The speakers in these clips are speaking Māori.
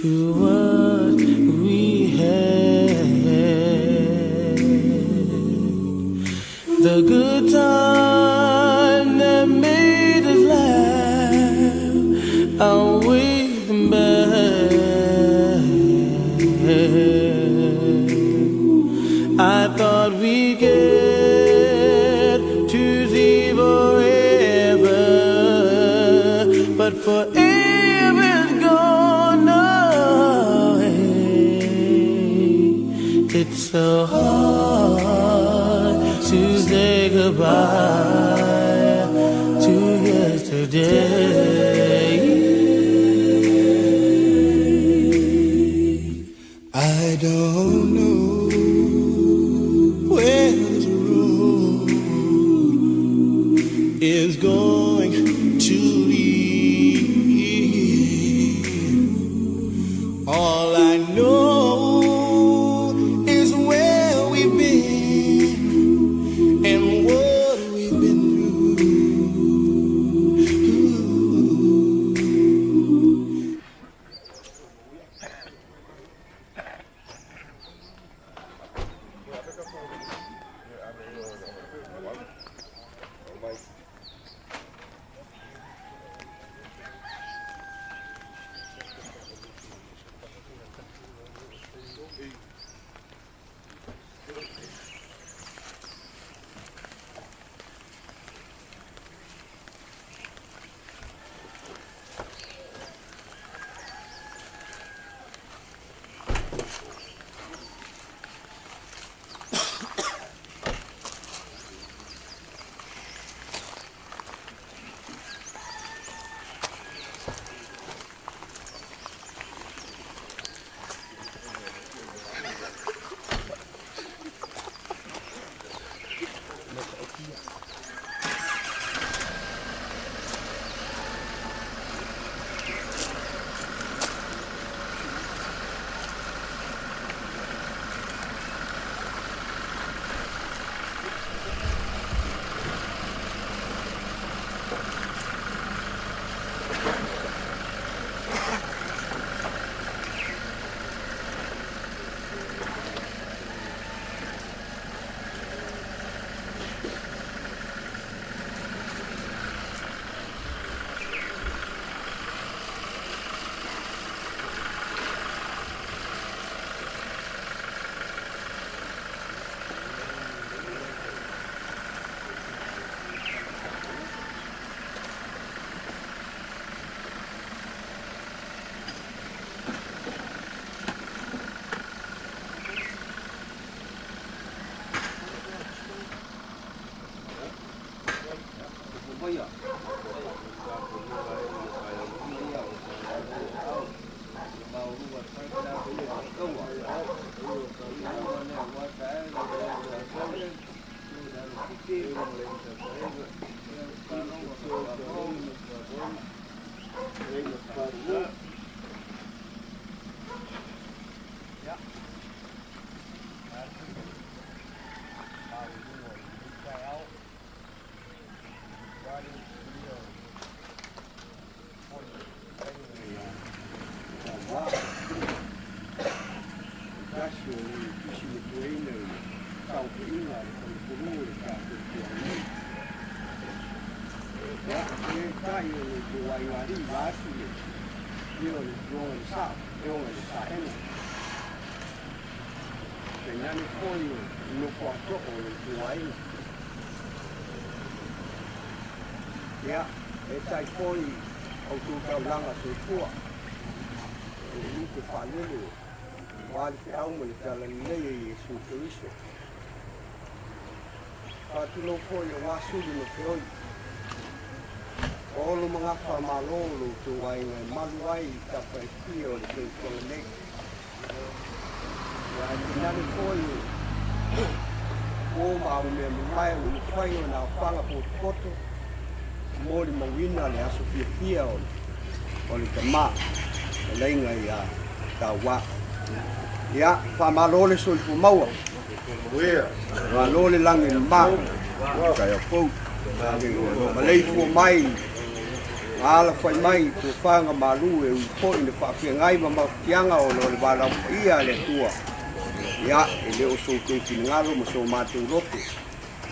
to what we had. The good time that made us laugh outweighed the bad. I thought we'd get to see forever, but forever's gone away. It's so hard to say goodbye to yesterday. I don't know where this road is going to lead. All I know is where we've been and what we've been All mga famalolo tuway ng maluway kapay kiyo sa ikonek. Yan dinami po yung may umayo na panga puto mo di mawina le aso fia o le kama le ngai ya tawa ya famalole sul fumau malole lang in ma kaya po malay po mai ala fai mai tu whanga malu e upo i ne whaakia ngai ma mautianga o lo le wala ia le tua. Ia, e leo so tau finangalo ma so mātou rote.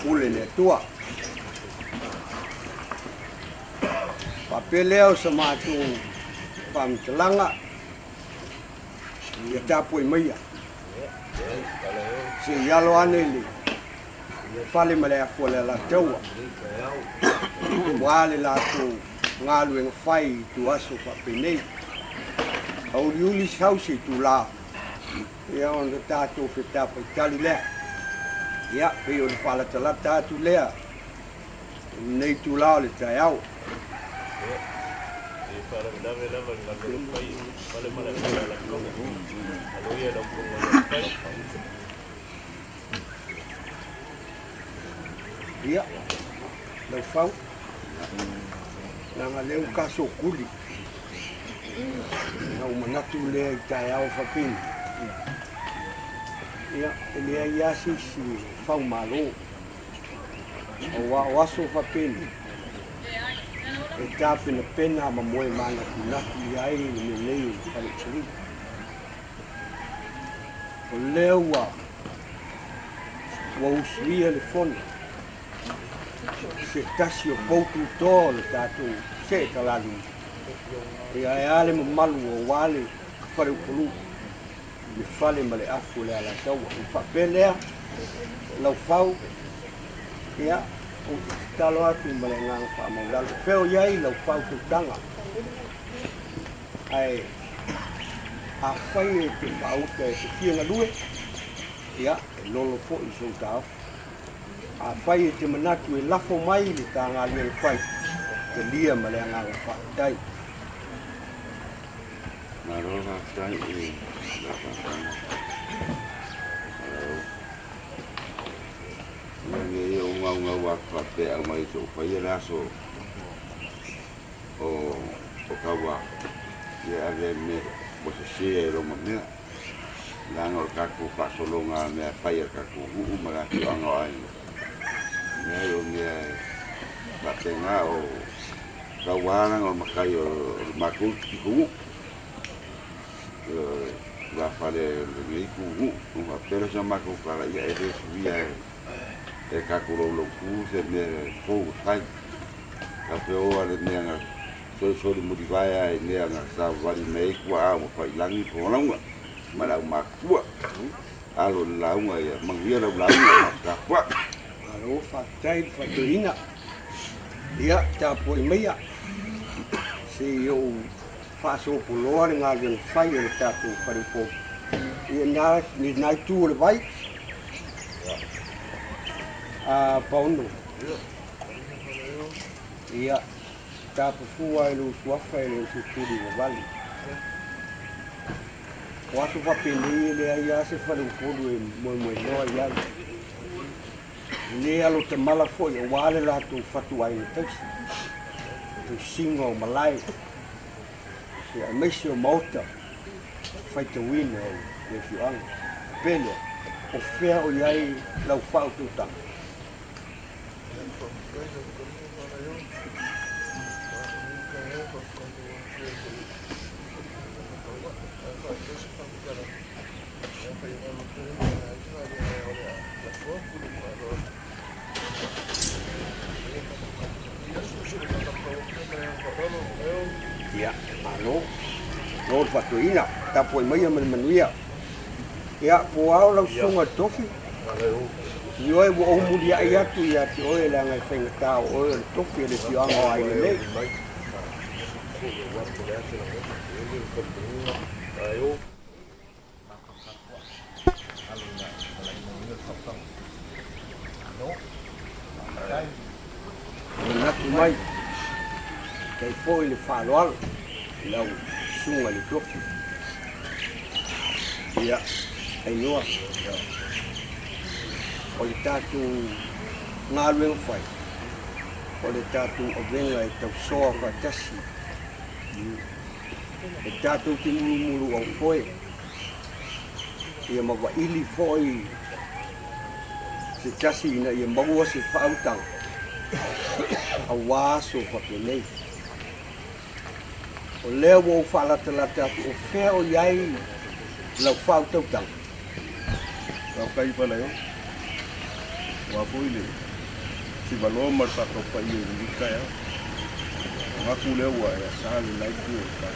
Ule ne tua. Papeleo sa mātou whamtalanga. Ia tāpoi maia. Se ialo ane li. Whale ma le afua le la taua. Wale la tau ngalu e whai tu aso whapenei. Au liuli sausi tu la. Ia on the tātou whetapa i tali lea. Ia, pe o le whala tala tātou lea. Nei tu la o le tai au. Ia, lau whau. Nanga leu kaso kuli. Nau manatu lea i tai au whapini. Ia, e lea iasi si whau malo. O aso whapini. E tāpina pena ma moe mana ki naki i ai ni me leo i wharekiri. O leo wa usuia le fona. Se tasi o poutu tō le tātou se talalu. E ai ale ma malu o wale whareukulu. Le whale ma le afu le ala taua. I whapelea, lau whau, ia, o talo atu ma le nganga whaamaulalo. Wheo iai lau whau tanga. Ai, a whai e te whauta e te whianga lue, ia, e lolo fo i sou tāwha. A whai e te manatu e lafo mai le tā ngā lea whai, te lia ma le nganga whaatai. Nā roha tai e lakatanga. Nge e o ngau waka te au mai so whai e raso o kawa. Ia ave me o se se e roma mea. Nanga o kaku whasolonga mea whai a kaku uu maraki o anga aina. Nea o mea watenga o kawaranga o makai o makulti kuhu. La fare le kuhu, uma pera sa mako para ia e via e kakuro lo ku se me fo sai. Ka peo ale me so de motivaya e le nga sa vali me kwa mo fa ilangi ko longa. Mara makua. Alo launga ia mangia la launga ka kwa. Alo fa tai fa tuina. Ia tapo meia. Se eu faço puloa ngā rin whai e tātou wharipo. Ia nā, ni nai tū le vai. Pauno. Ia, tāpu fua e lu suafa e lu suturi le vali. O aso whapeni le ai ase whariporu e moe noa iai. Le alo te mala foi, o wale lātou whatu ai ne taisi. Tu singo malai. I miss your motor. Fight to win if you are. Pele. O fea o iai lau whao tūtang. Ia, alo, nor fatuina, tapo mai manuia. Ia, po au lau songa tofi. Io e o mulia ia tu ia ti o la ngai fenga ta o tofi le ti anga ai le. Na tu mai. Kei foi le whaloalo, lau sunga le tofi. Ia, ai noa. O le tātou ngā luenga whai. O le tātou o venga e tau soa whaitasi. E tātou te mulu au whoe. Ia mawa ili whoi. Se tasi ina ia maua se whautang. A wāso whapenei. o lea ua fa'alatalata atu o fea o iai lau fa'autautaga Lau kai pala yo. Wapo ile. Si balo mal sa ko pa iyo ni kaya. Ngaku lewa ya sali like you ka.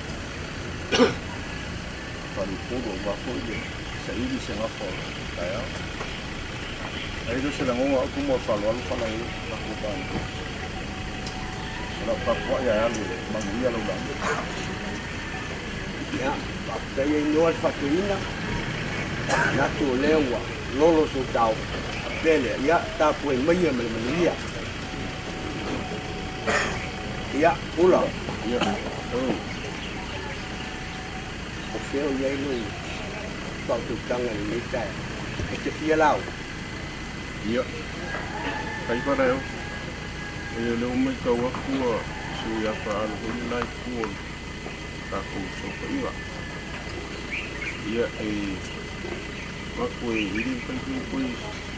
Palu podo wapo ile. Sa ili se ngafo kaya. Ai do se la ngo aku mo falo alu fala yo aku ban. Ora pa ko ya alu mangia lo lang. ya pakaya inoa fatuina natu o lewa lolo so tau apele ya tapu e maia malia ya pula Ya. o feo iai no fa'autautaga i nei tae e te fia lau Ya. Kai pala yo. Ia leo mai kau akua su ya pa alu huli lai kuol taku sopa iwa. Ia aku ini kan kui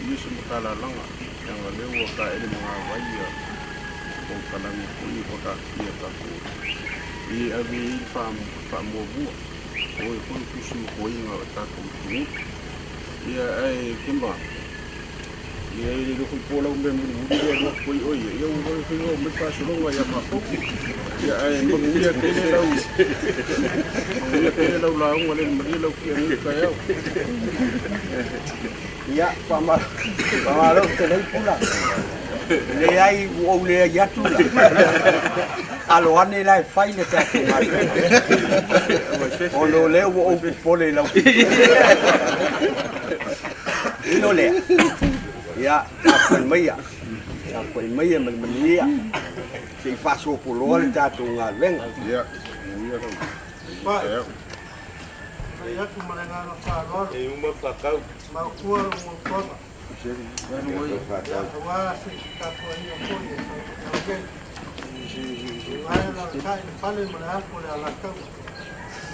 ini semakala langa yang leo ka ele mga waya o kanang kui o ka ia taku. I abi fam mo bu. O kun kusu koi nga taku tu. Ia kimba. Ia ini do pola umbe mudi dia do koi oi ia o foi me passo longa ia pa pouco. Ia ia tele lau. Ia tele lau la un ale mudi lau ki ni ka ia. ya pamaro te nei pula le ai o le ya tu alo ane lai fai le taku mai o lo le o pole lau ino le ya apa mai mania se faso polo le tatu ngaleng Ya. Ia lau. Pak, Ya. saya tu mendengar fakor, Uma facau. mau keluar mau keluar. Jadi, Awak si kapu ini apa ni? Okey. Saya nak kai paling mana aku dah lakukan.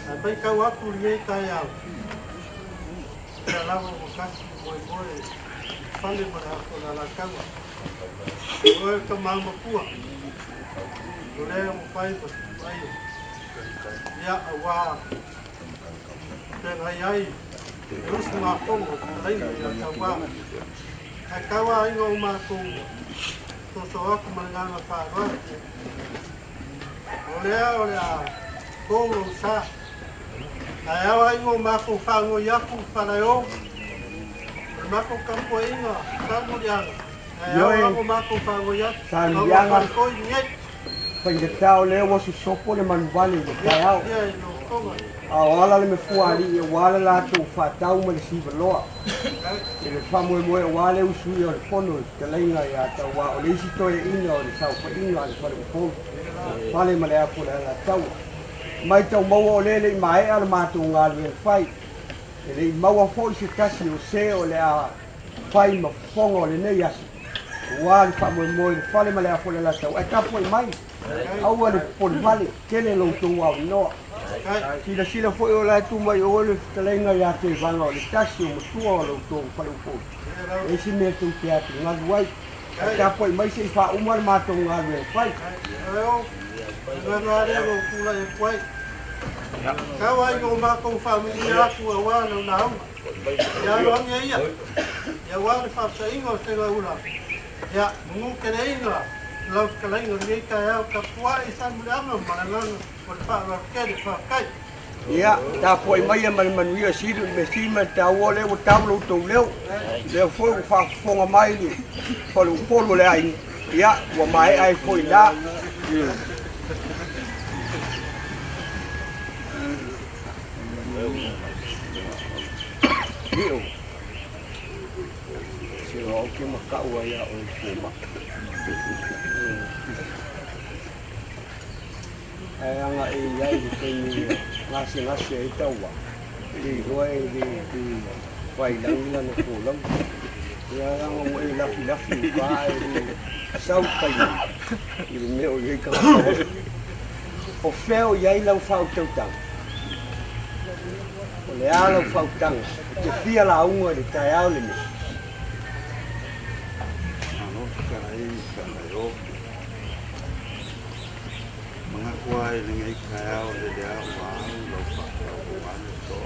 Tapi kau aku ni kaya. Kalau bekas boy paling mana aku dah lakukan. Boy kemang berkuah. Boleh mupai berkuah. Ya awak. Dan ayai. Terus makong lain yang kawa. Kawa ingo makong. So aku mendengar fakor. Oleh. Kong sa. Ayawa ingo makong fango yaku falayo. Makong kampo ingo. Kamu dia. Ayawa ingo makong fango yaku. Sandianga. Kau nyet. Whaingatau lea wasu sopo le manuvale le kaiao Dia no konga. aoala le mefuali e wala latou fa'atau ma le sivaloa e le fa'amoemoe ua le usui o le fono i talaiga iā tauā o le isi toeʻiga o le saufaʻiga a le faleupolu fale ma le apo le agataua mai taumaua o lē leʻi maeʻa le matou galu e le fai e leʻi maua foʻi se tasi o se o le a fai ma fofoga o lenei asa ua le fa'amoemoe le fale ma le apo le alatau e tapu ai mai aua le polivale kele loutou auinoa sila foʻi o lae tumai o le talaiga iā te vaga o le tasi o matua o loutou faleupolu e isi mea tou te atu galu ai e tapu ai mai seʻi fa'auma le matou galu e fai Ayo. Ngana leo kula e kwai. Kau ai ngo makong familia aku awal na nau. Ya lo anga ia. Ya wale fa sa ingo se la ula. Ya mu kene inga. Los kala ingo ni ka ya ka kwa isan mulanga malangan por fa la kede fa kai. ia tapu ai mai e manuia silu me sima tauo le ua tau loutou leo lea foi ua fa'afofoga mai le faleupolu le aiga ia ua maeʻa ai foi la Io. Se o ke makau ai a o fuma. Ai anga e ai ke ni ngasi ai taua. Di roi di fai langila no pulang. Ya anga mo e lafi pa e sau kai. Il meu ye ka. O feo iai lau fa'autautau. O le ala whautanga, te fia la unga de tai au le misi. mga kuai ni ngai kau le dia wa lo fa lo wa le to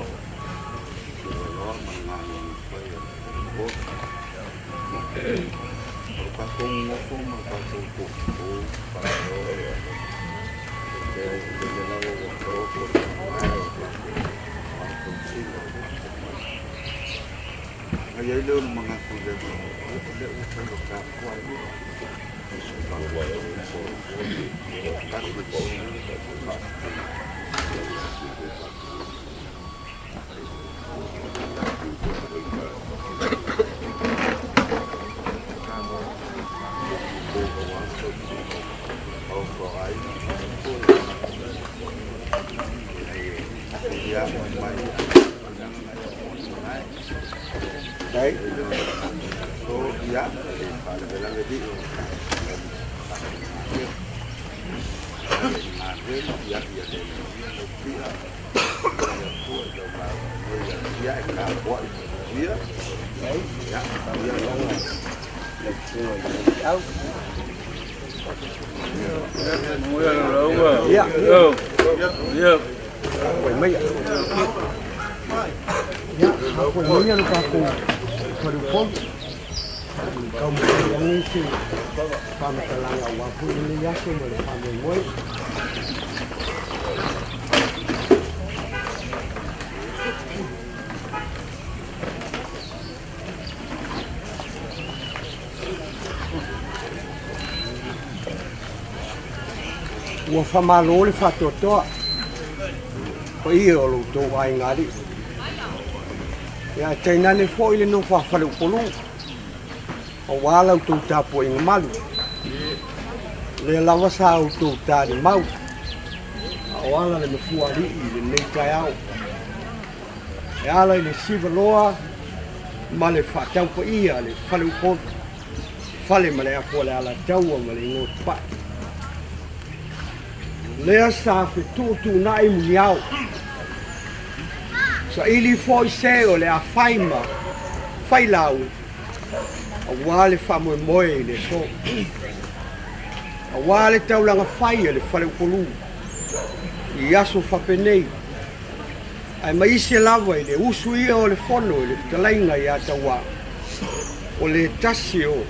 lo mga kuai ko pa kung ko pa ko para lo de la lo ko ay lo mga kuai le ko ka kuai Đấy. So ya, pada bilang jadi Kaum yang isi pamatalang awapu ini ya semua pamemoy. Wa famalo le fatoto. Ko iyo lo to ai ngari. Ya China ne fo ile no fa falu polu. O wala tu tapo ing malu. Le lawa sa tu ta di mau. O wala le fuari le nei kaiao. Ya la le sivaloa male fa tau po ia le falu po. Fale male a po le ala tau male ngot pa. Le sa fe tu nai muiao. Sa ili foi seo le a faima. Failau. Awale famo moe le so. Awale tau langa fai le fale polu. Iaso fa penei. Ai mai se lava le usu ia o le fono le talainga ia tawa. O le tasio.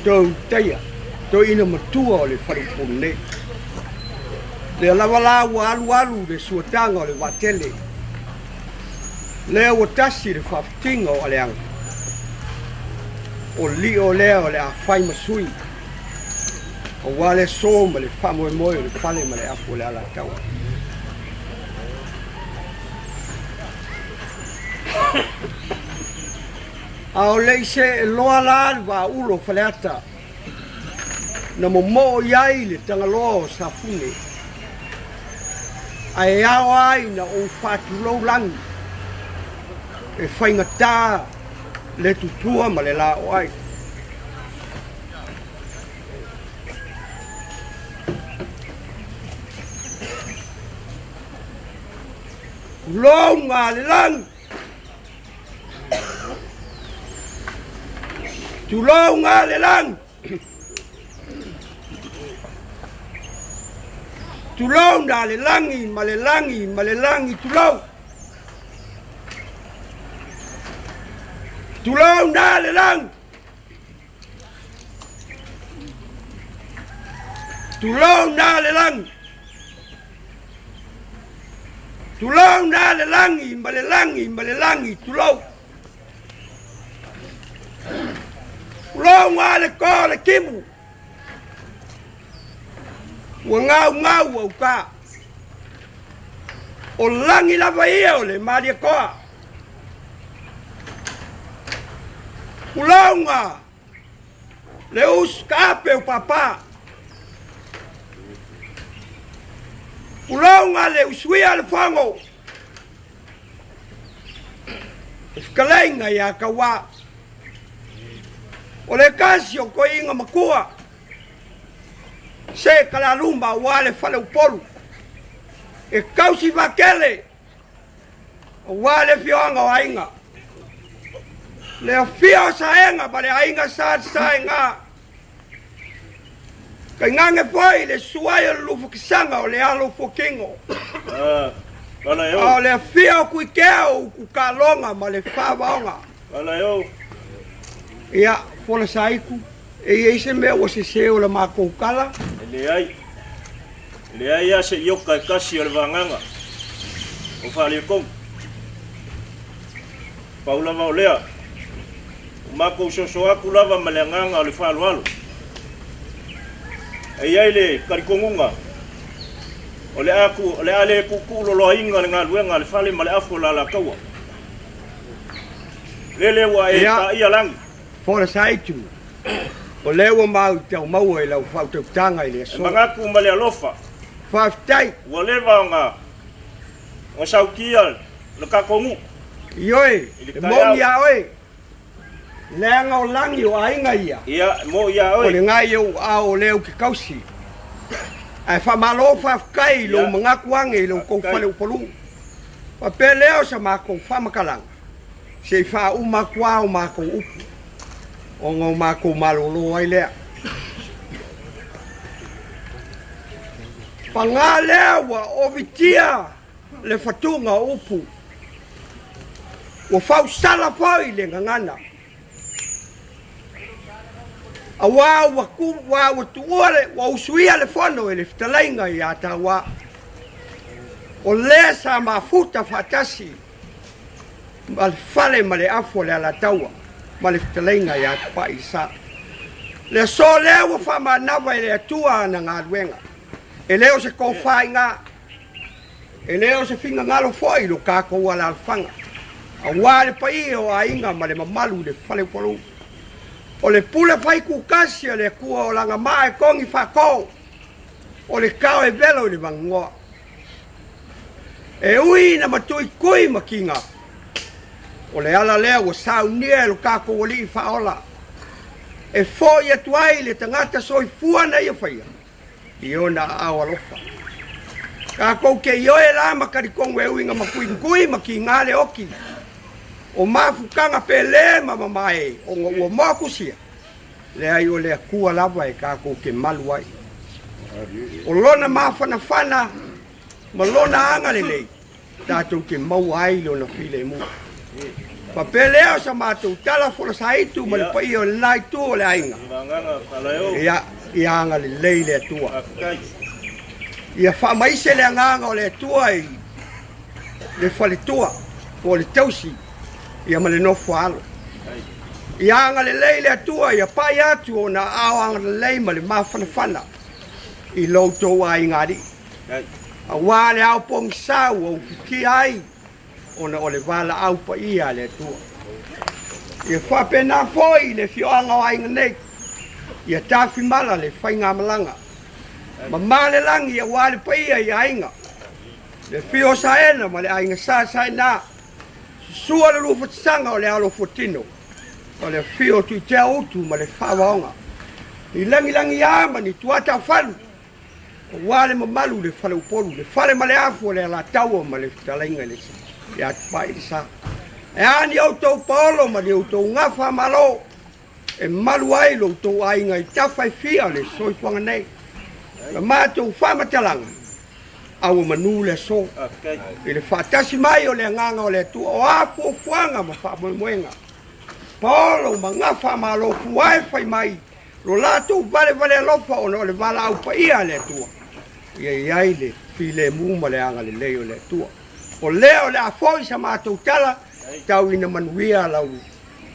Tau teia. Tau ina matua o le fale polu ne. Le lava la alu le suatanga o le watele. Le o tasi le fafitinga o le anga. O li o leo le a fai masui. O wale soma le famo e moe le fale ma le afu le ala tau. A o le se loa la va ulo fale ata. Na mo iai le tangaloa o sa fune. Ai ao ai na o fatu lau langi. E fai ngata le tutua ma le la o ai. Longa le lang. Tu longa le lang. Tu longa le langi ma le langi tu long. Tu long da le lang. Tu long da le lang. Tu long da le langi, ma le langi, tu long. Long wa le ko le kimu. Wa ngau au ka. O langi la vai o le maria ko. Ulonga le uscape o papá. Ulonga le usuia le fango. Escalenga ya kawa. O le casio ko inga makua. Se kala lumba wale fale upolu. E kausi vakele. Wale fionga wa inga. Le fio saenga ba le ainga sa nga. Kai ngange poi le suai lu fukisanga o le alo fokingo. Wala yo. O le fia ku keo ku kalonga ma le favaonga. Wala yo. Ia fola saiku. E ese me o se se o la mako kala. Le ai ya se yoka kasi o le vanganga. O fale kong. Paula maulea. Mako soso aku lava malenganga o le falualo. E ai le karikongunga. O le aku, o le ale kuku lo inga le ngaluenga le fale ma le afu la kaua. Lele wa e pa ia lang. Fola saiku. O lewa mau tau mau e lau fau tau tanga i le so. Mangaku ma le alofa. Faftai. Wa le vanga. O saukia le kakongu. Ioi, mo ia oi. Lenga o langi o ainga ia. Ia, mo ia oi. O le ngai o ao leo ki kausi. Ai fa malo fafkai lo mangaku ange lo kou fale upolu. Pa pe leo sa mako famakalang. Se fa umakua o mako upu. O ngau mako malolo ai lea. Pa ngā lewa o vitia le fatunga upu. O fau sala foi le ngangana. A wa ku wa tuole wa usuia le fono ele fitalainga ia tawa. O le sa mafuta fatasi. Mal fale male afo le ala tawa. Male fitalainga ia pa isa. Le so le wa fa manava ele tua na ngaluenga. E leo se ko fainga. E leo se finga ngalo foi lo kako wala alfanga. A wale pa i o ainga ma le mamalu le fale polo. O le pule fai kukasi o le kua o langa mae kongi whako. O le kao e velo le mangoa. E ui na matui kui makinga. O le ala lea o sau nia lo kako o li whaola. E fo ia tuai le tangata soi fuana ia whaia. I ona awa lofa. Kako ke ioe la makarikongo e ui nga makui maki ngale oki. O mafukanga pele mamae o makusia le ai o le kua lava e kako ke malu ai o lona mafana fana ma lona anga le tatou ke mau ai lona file mu pa pele o sa matou tala fola saitu ma le pai o lai tu o le ainga ia anga le leile tua ia fa mai se le anga o le tua i le fale tua o le tausi ia male no falo ia anga le leile atua ia pai atu o na aanga le lei male mafana fana i loto ai ngari a wale au pong sau o fiki ai ona o le vala au pa ia le tua ia fa pena foi le fioanga ai ngai ia tafi mala le fainga malanga ma male langi ia wale pa ia inga le fio saena male ai sa na sua le lufa tsanga o le alo fotino. O le fio tu te autu ma le whawaonga. I langi ama ni tuata whalu. O wale ma malu le whale upolu. Le whale ma le afu le ala taua ma le fitalainga le sa. E atupai le sa. E ani au tau paolo ma le au tau ngafa malo. E malu ai lo tau ainga i tawhai fia le soifuanga nei. Ma mātou whamatalanga. Au manu le so. Ele fatasi mai o le nganga o le tu o afu fuanga ma fa moenga. Paulo mangafa ma lo fuai fai mai. Lo lato vale lofa o le vala au pa ia le tu. Ia le file mu ma le anga le leo le tu. O leo le afoi sa ma tu tala tau ina manuia lau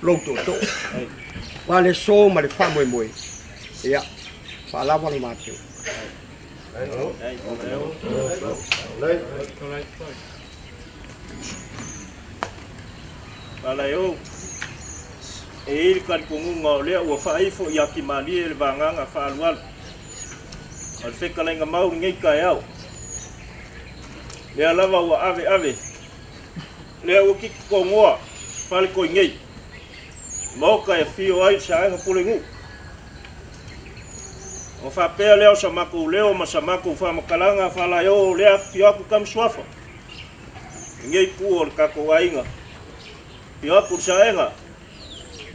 lo to. Vale so ma le fa moe. Ia. Fa lava le mateo. Wala yo. E il karikongunga o lea ua whaifo i aki mani e le vanganga whaalualu. Al whekalenga mau ngei kai au. Lea lava ua ave. Lea ua kiki kongoa. Whale koi ngei. Mauka e fio ai sa ainga pule ngu. O whapea leo sa mako leo ma sa mako whamakalanga whala yo lea fio aku kam swafa. Ngei ku o le kako ainga. Fio aku sa ainga.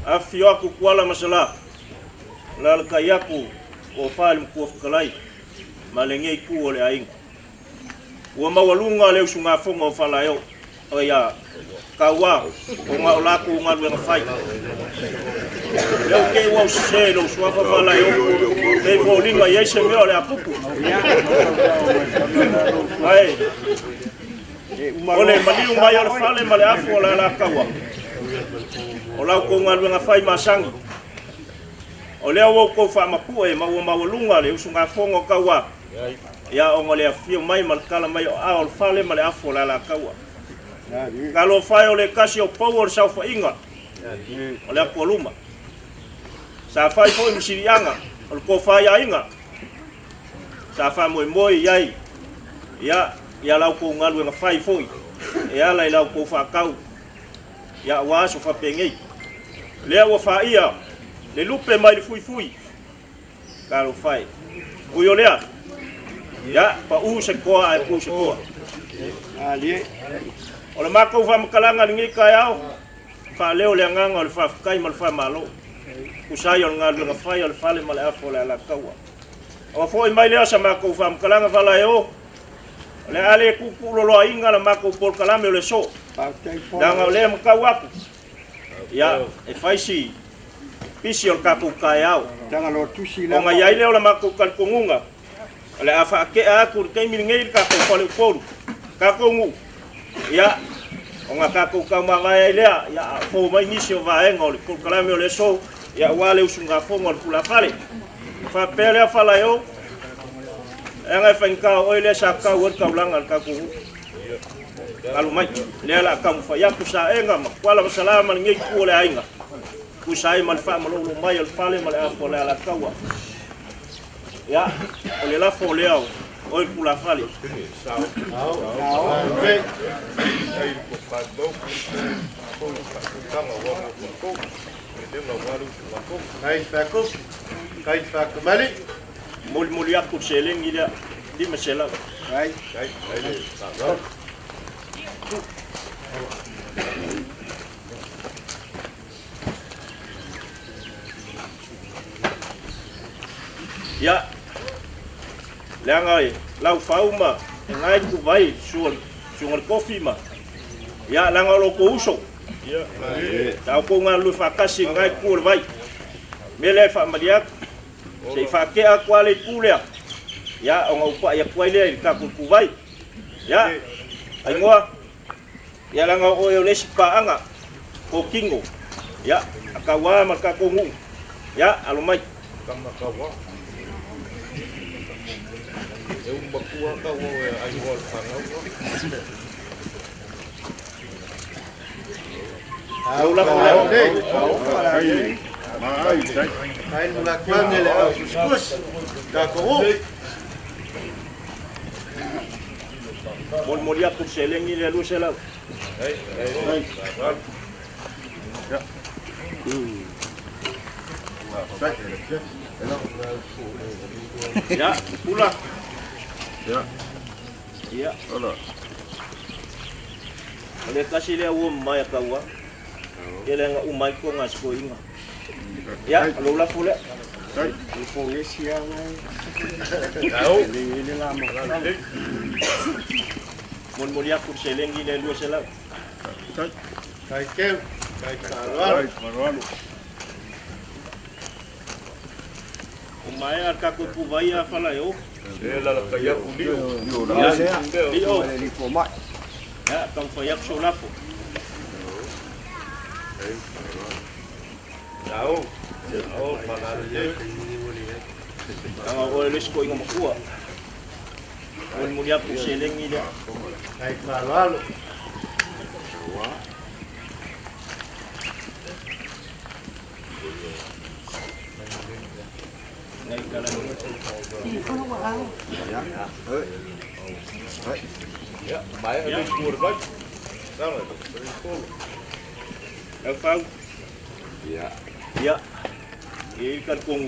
A fio aku kuala masala. La le kai aku o fale ko kalai malenge ku ole ai ua mawalunga le usunga fonga fala yo o ya kawa o nga ola ku nga lu fai yo ke wa se lo swa fala yo e volinga yese me ole apupu ai ole maliu mai ole fale male afu ole la kawa ola ko nga lu fai masangi ole o ko fa mapu e mawalunga le usunga fonga kawa ya o ngole afio mai malkala mai o al fale male afu la kawa kalau fai ole kasi o power sa fa inga ole koluma sa fai fo msirianga ole ko fai inga sa fa moi yai ya lau ko ngalu nga fai foi ya la lau ko fa kau ya wa so fa pengei le wa fa ia le lupe mai fui kalau fai kuiolea ya pa u se ko ai pu se ko ali ola mako fa makalanga ngi kayao fa leo le nganga ole fa kai mal fa malo usai on ngalu nga fai ole fale mal afo la kawa o foi mai le sa mako fa makalanga fa la yo le ale ku lo inga la mako por kalame ole so danga le makawa ya e fai si pisi on kapu kayao Jangan lo tusi la. Onga yai leo la mako kal kongunga. Le afa ke a kur kai milngei ka ko pole poru. Ka kongu. Ya. Onga ka ko ka manga ya ya fo mai nisio va engo le ko kala me le so ya wale usunga fo ngol kula fale. Fa pele fala yo. Enga fa nka o ile sa ka wor ka ulanga ka ko. Kalau mai le la ka mu fa ya kusa enga ma kwala salama ngi ku le ainga. Kusai malfa malolo mai al fale mal afo la kawa ya ole la fo leo oi pula fale Kai fa mali mul ya ku seleng ida di mesela Right. ya langai lau fauma ngai ku vai suon kofi ma ya langai lo ko uso ya tau ko ngalu fakasi ngai ku vai mele fa malia sei fa ke a kwale kulia ya onga upa ya kwale ka ku vai ya ai ngoa ya langai o yo lespa anga ko kingo ya akawa maka kongu ya alumai kama kawa eu bakua ka wo ai wol fanga ai mula kwane le kuskus da ko mol ya ku seleng ni le lu sela ya pula ya ala ole kasi le wo mai kawa ele nga umai ko ngas ko inga ya lo la pula Indonesia ngai. tahu Ini lama. mol ya ku seleng ni le lu sela kai ke kai kalwal umai ka ku vai a fala yo ela la kaya kulio ya Dia di format. ya kau fayak so lapo tahu oh pangalu je ang o les ko inga makua mol ya ku seleng ni le kai kalwal ngai kala ya mai ada kurban sama tu el fau Ya. ya ikan kong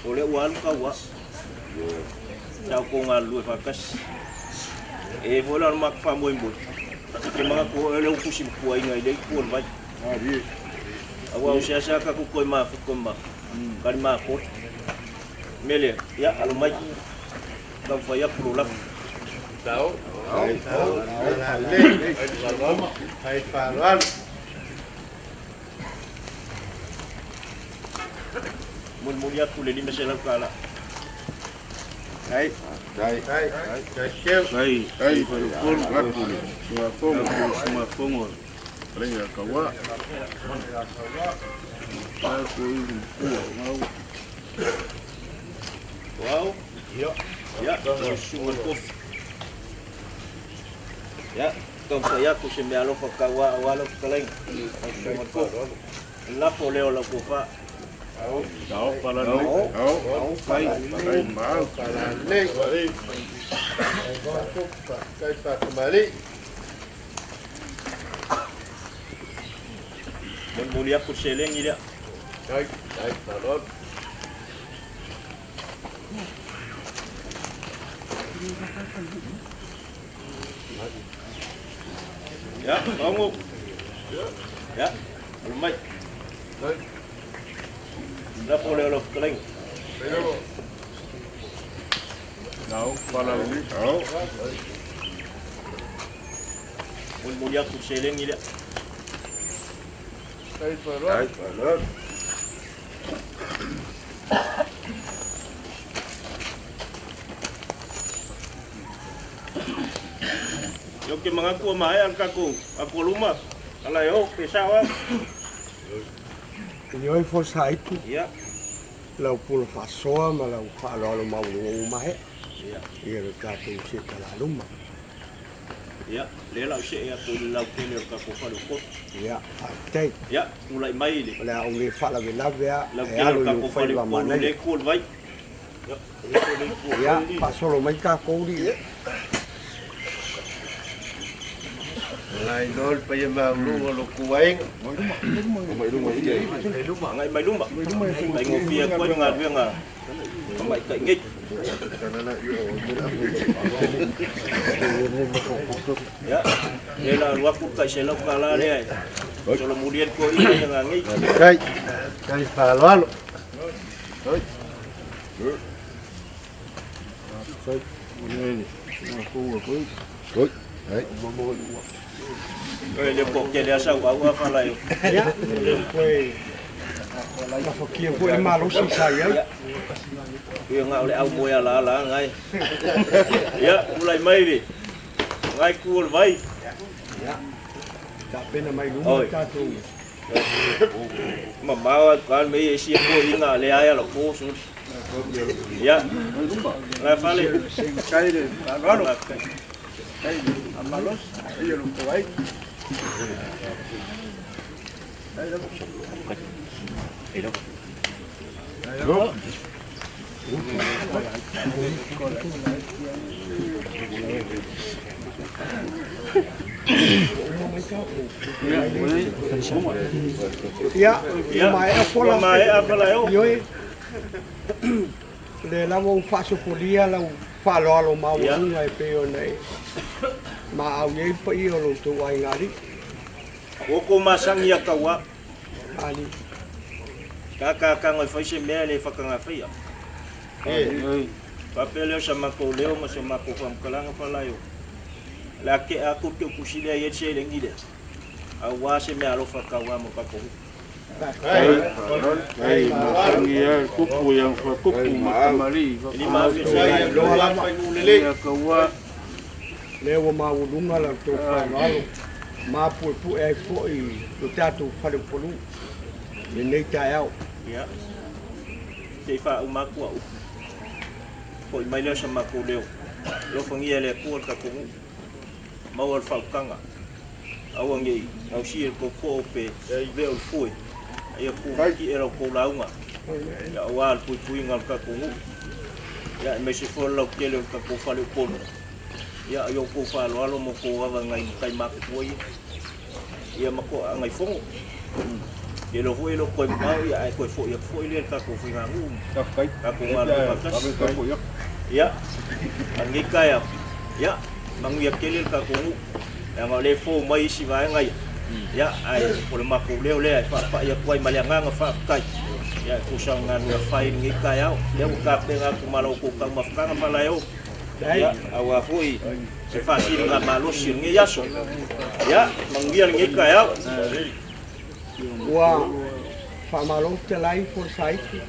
ole wan ka wa sa ko ngalu fakas volar mak fa mo imbo ke mga ko ele ko sim ko ay ngai dai ko vai awa usia sa ka ko ma fu ko ma kan ma ko mele ya alumai kau faya pululak Đâu. Thầy Phà Loan. mun ya kule di masalah kala Đây. Đây. Trời kêu. Đây, đây phải phun lắc cùi, xùa phun rồi. Đây là cậu á. Đây cùi của mau. wow ya semua kuf ya kau saya ku sembialo fakawa awalo kaleng semua kuf la poleo la kufa Đó, bà là đây. Đây, máu. Phà là lên. Cây Phà kembali. mun mulia ku seleng ni dia Đây, Phà Loan. ya kamu ya alumai Đây. la poleo la kaleng Đó, bà là đây. Đó. mun mulia ku seleng ni dia Cây Phà Loan. yo ke mengaku mai angkaku aku rumah ala yo pesawa Yo fo sai tu ya lau pula fasoa ma lau whaaloalo mau mahe. ya Ia le tātou se kala luma. ya le la se ya ku la ku le ka ku falu ko Ia whaitei. ya mulai mai le Le au le whala we lavea la e ke alo ka i ku o falu whaiwa ko manai. le ku vai ya le ku Ia pasolo mai ka kouri e. Lại đôi bây giờ mà luôn là cụ anh. ngai mai lumba mai ngo pia ko nga nga mai kai ngik ya le la waktu kai se la kala le solo kemudian ko ini yang ngai Đây. Cây Phà Loan. le ko ke le sa wa fa la yo Ia le koe. Ma whakia koe malo si sai ai. yo nga le au mo ya la ngai ya mulai mai ni ngai ku vai Tā pena mai luma Oi. tātou. mama kan me si ko inga le aya la ko su ya la fa le Cây này, đó rồi amalos. Đây là của anh. Ia, ya mai a pola. mai apa la yo Ioi. Le la wong whaasopolia lau whaaloalo mau Ia. unga e peo nei. Ma au iei pa i o lo tō ai ngari. o ko masang ya kawa Ani. kaka ka ngai fai se me le fa ka fai ya papeleo sama ko leo ma sama ko fam kalanga fa la yo la ke aku ke kusile ye che le ngide awa se me alo fa ka wa mo pa ko Đây, mà nghe kupu yang fa kupu matamari. ini ma fi se Loa lama. Đây là cậu á. Le wa ma ulunga la tō whaaloalo. Ma pue pu e fo i tō tātou whare polu. Le nei tai au. ya te fa u ma ko ko mai le sama ko leo lo fangi le ko ka ko ma wal fa kanga awangi au si ko ko pe ve o foi ai ko ki era ko launga ya wal pui ngal ka ko ya me se fo lo ke le ka ko fa le ko ya yo ko fa lo mo ko wa ngai kai ma ko ya ma ko ngai fongo ye lo foi lo ko ma ya ai ko foi ya foi le ka ko foi ngangu Cây. ka ko ma lo ka Cây. ya angi kaya ya mangu ya kelil ka ko yang ole fo mai si vai ngai ya ai ko ma ko le ai fa ya ko mai nga nga fa kai Ya kusang nga fine ngi kayaw. Dia buka dengan kumalaw kukang mafkang malayo. Ya awafui. Se fasil nga malus ngi yaso. Ya manggian ngi kayaw. Wa famalong telai for site.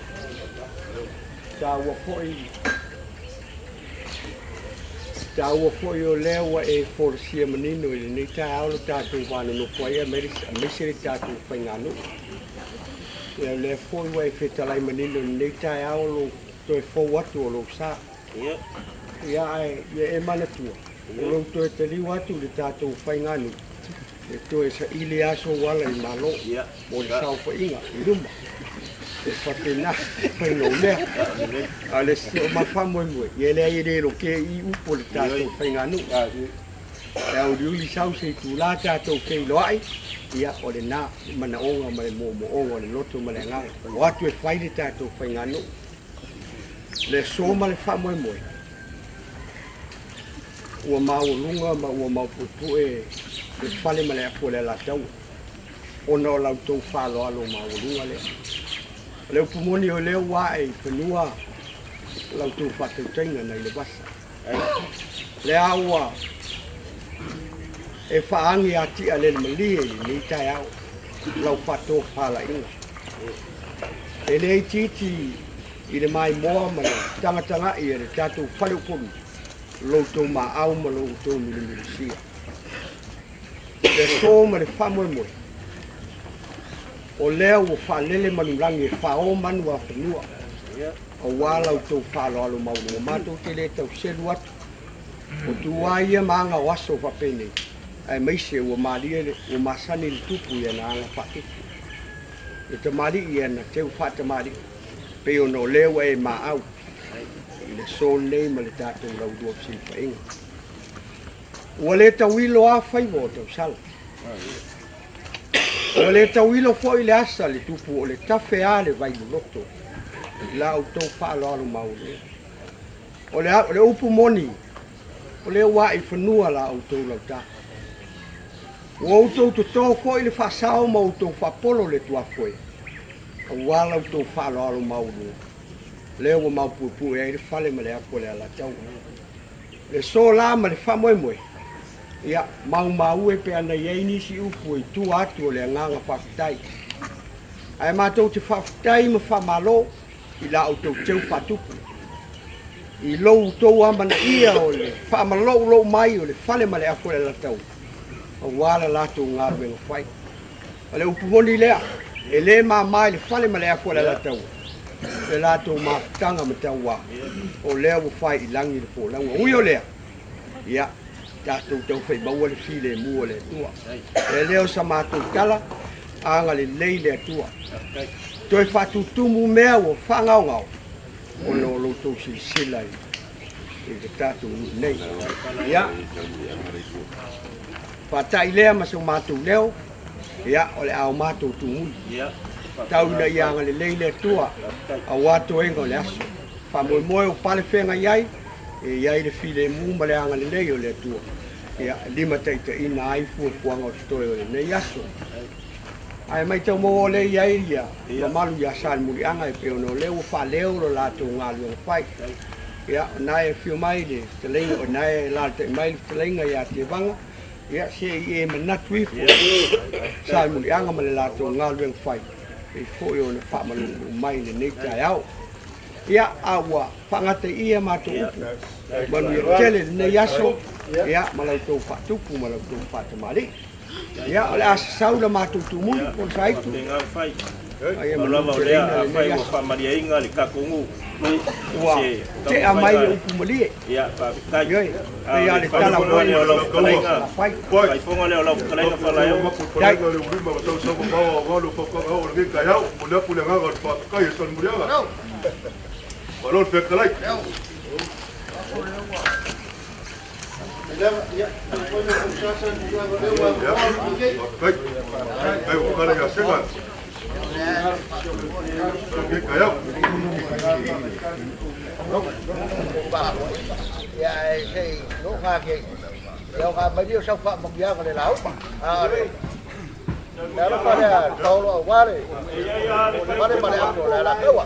Tawa foi o lewa e forcia menino ele nem tá aula tá tu vano no foi a mestre tá tu fengano ele le foi o efeito lá menino nem tá aula tu foi watu lo sa ya e mana tu lo tu te li watu de tá tu fengano e tu esa ile aso wala i malo o sa foi inga iluma Fatina, foi no le. Ale ma famo mo. Ele ele lo ke I upo le tato foi nganu. E o li sau se tu la tato ke lo ai. Ia o le na mana onga ma mo onga le loto ma le nga. O atu e fai le tato foi nganu. Le so ma le famo mo. O ma o lunga ma o ma pupu e le fale ma le apo le la tau. O no la to fa lo alo ma o lunga le. Le pumoni o leo wae whenua lau tū whatau tainga nei le wasa. Le aua e whaangi ati a le malie ni tai au lau whato whala inga. E le titi I le mai moa ma le tanga I le tātou whalu komi lau tō ma au ma lau tō milimilisia. Le sō ma le whamoe moe. O leo o whalele manurangi e whao manu a whenua. O wala o tau whalo alo maunu. O mātou te le tau selu atu. O tua ia maanga o aso whapene. Ai meise o maalia o masani le tupu ia na anga whakiku. E te mali ia na teu whata mali. Peo no leo e maau. I le sol nei ma le tātou lau dua psilpa inga. Ua le tau ilo a whaivo o tau sala. O le tauilo foi le asa le tupu o le tafe a le vai loto. La o tau whaalo alo maule. O le upu moni. O le ua I whanua la o tau lau ta. O o tau to foi le whasao ma o tau whapolo le tua foi. O wala o tau whaalo alo maule. Le ua maupupu e le whale ma le ako le ala tau. Le so la ma le whamoe moe. Ia, mau e pe ana iei nisi upu I tu atu o le nganga whaktai. Ai mātou te whaktai ma whamalo I la o tau teu whatupu. I lou tau amana ia o le whamalo lou mai o le whale ma le ako le latau. O wala latou ngāru e ngawhai. O le upu moni lea, e le mai le whale ma le ako le latau. Le latou mafutanga ma tau wā. O lea o whai I langi le pōlanga. Ui o lea. Ia. Tātou tau whai maua le file mua le tua. E leo sa mātou kala, anga le lei le tua. Toi whatu tumu mea o whangaungau. O no loutou sila I le tātou nei. Ia. Whatai lea maso mātou leo. Ia, o le au mātou tumu. Tau na I anga le lei le tua. A wato enga le aso. Whamoe moe o pale whenga iai. E iai le file mu ma le anga le lei o le tua. Ia, lima teita ina ai fua kuanga o stoe o le nei aso. Ai mai tau mo o le iai ia, ma malu ia sal muri anga e peo no leo wha leo lo lato ngalu o whai. Ia, nai e fio mai le te lenga o nai e lalta I mai le te lenga ia te vanga. Ia, se I e manatu I fua. Sal muri anga ma le lato ngalu o whai. E fo I o ne wha malu mai le nei tai au. Ia, awa, whangata ia mātou upu. Manu ia tele nei aso. Ia, malau tau whatupu, malau tau whatamari. Ia, ole asa saura mātou tumuri, pon saitu. Ia, Malama o lea a whai o whamaria inga le kakongu. Ua, te a mai le upu malie. Ia, whakai. Ioi, te ia le tala whai o lau whakalenga. Whai. Whai whonga leo lau whakalenga whalaiau. Dai. Le urima wa tau sama mawa ngalo whakanga o le kai au. Mo lepu le nganga le whakai e tanu murianga. Malon whekalai. Ya, foi na conversa de Ai, o cara já chega. Que caiu? Ya, sei, não vai que. Eu acabei de só para moviar com ele lá. Lalu pada kalau wale, wale pada aku lah kewa.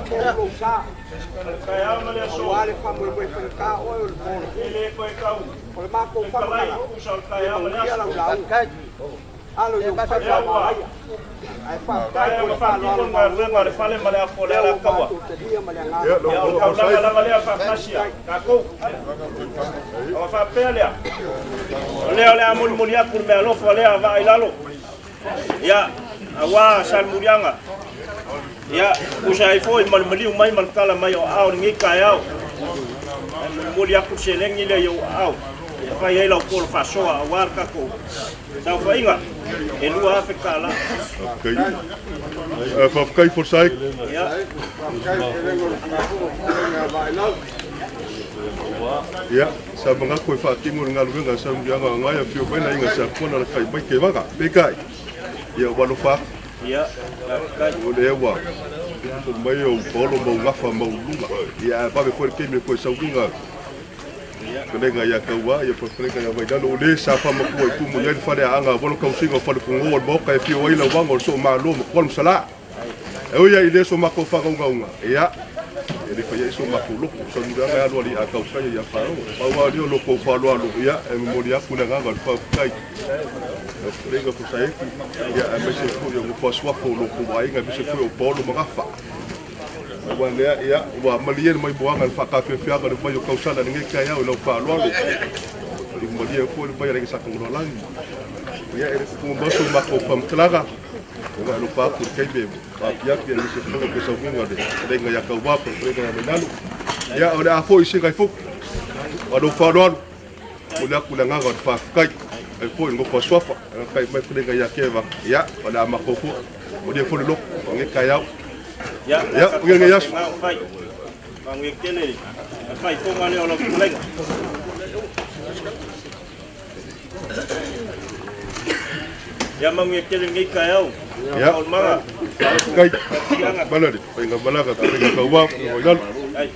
Kaya male so. Wale famwe we ka o o. Ile ko ka. Ko ma ko fa Kaya usal kaya male. Kai, Alo yo fa fa. Ai fa Kaya mafakiko ngare fale male afole la kawa. Ya kau la male fa kasia. Kako. O fa pelea. Ole amul mulia kur me alo fole ava ilalo. Ya awa sal murianga. Ya usai foi mal mali mai mal kala mai au ngi kaya. Mulia ku seleng ile yo au. Fa ye la ko fa so awar ka ko. Sa fa inga. E lua fe kala. Okay. Fa kai for sai. Ya. Ya, sa mga ko fa tingo ngalu nga sa mga ngaya fio bena inga sa kona kai mai ke baka. Pekai. Ya walo fa. Ya. Kai. Ole wa. Mai o polo mo ngafa mo lunga. Ya pa be ko ke me ko sa lunga. Kelenga ya kawa ya kelenga ya vaidalo ole sa fa mo ko tu mo ya fa de anga bolo ka singo fa ko ngol bo ka fi wa ila wango so ma lo mo ko sala. E o ya ile so ma ko fa nga. Ya. Ele fa ya so ma ko lo so nda ga lo li aka ka ya fa o. Pa wa dio lo ko fa lo ya e mo dia ku na ga fa kai. Kelenga ko sai ya a me se ko yo ko so ko lo ko wa inga me se ko o bolo mo ga fa. Wan ya wa malien mai buang al faka fe fe ga mai ko sala ngai ka ya no fa lo lo di malien ko le bayar sa ko lo lang ya ere ko mo so ma ko pam klaga wa lo fa ko kai be pa ya ke ni se ko ko so ngai de ngai ya ka wa ko pre ga me nalu ya ora a fo isi ga fo wa lo fa lo ko la ku la nga ga fa kai e fo ngo ko so fa kai mai pre ga ya ke va ya ora ma ko fo o de fo lo ngai ka ya Ya, ngene yas. Fai. Bang wekele. Fai ko ngale ola kuleng. Ya mang wekele ngai kayau. Ya. Ol manga. Kai. Bala di, penga bala ka penga ka wa ko dal. Ai.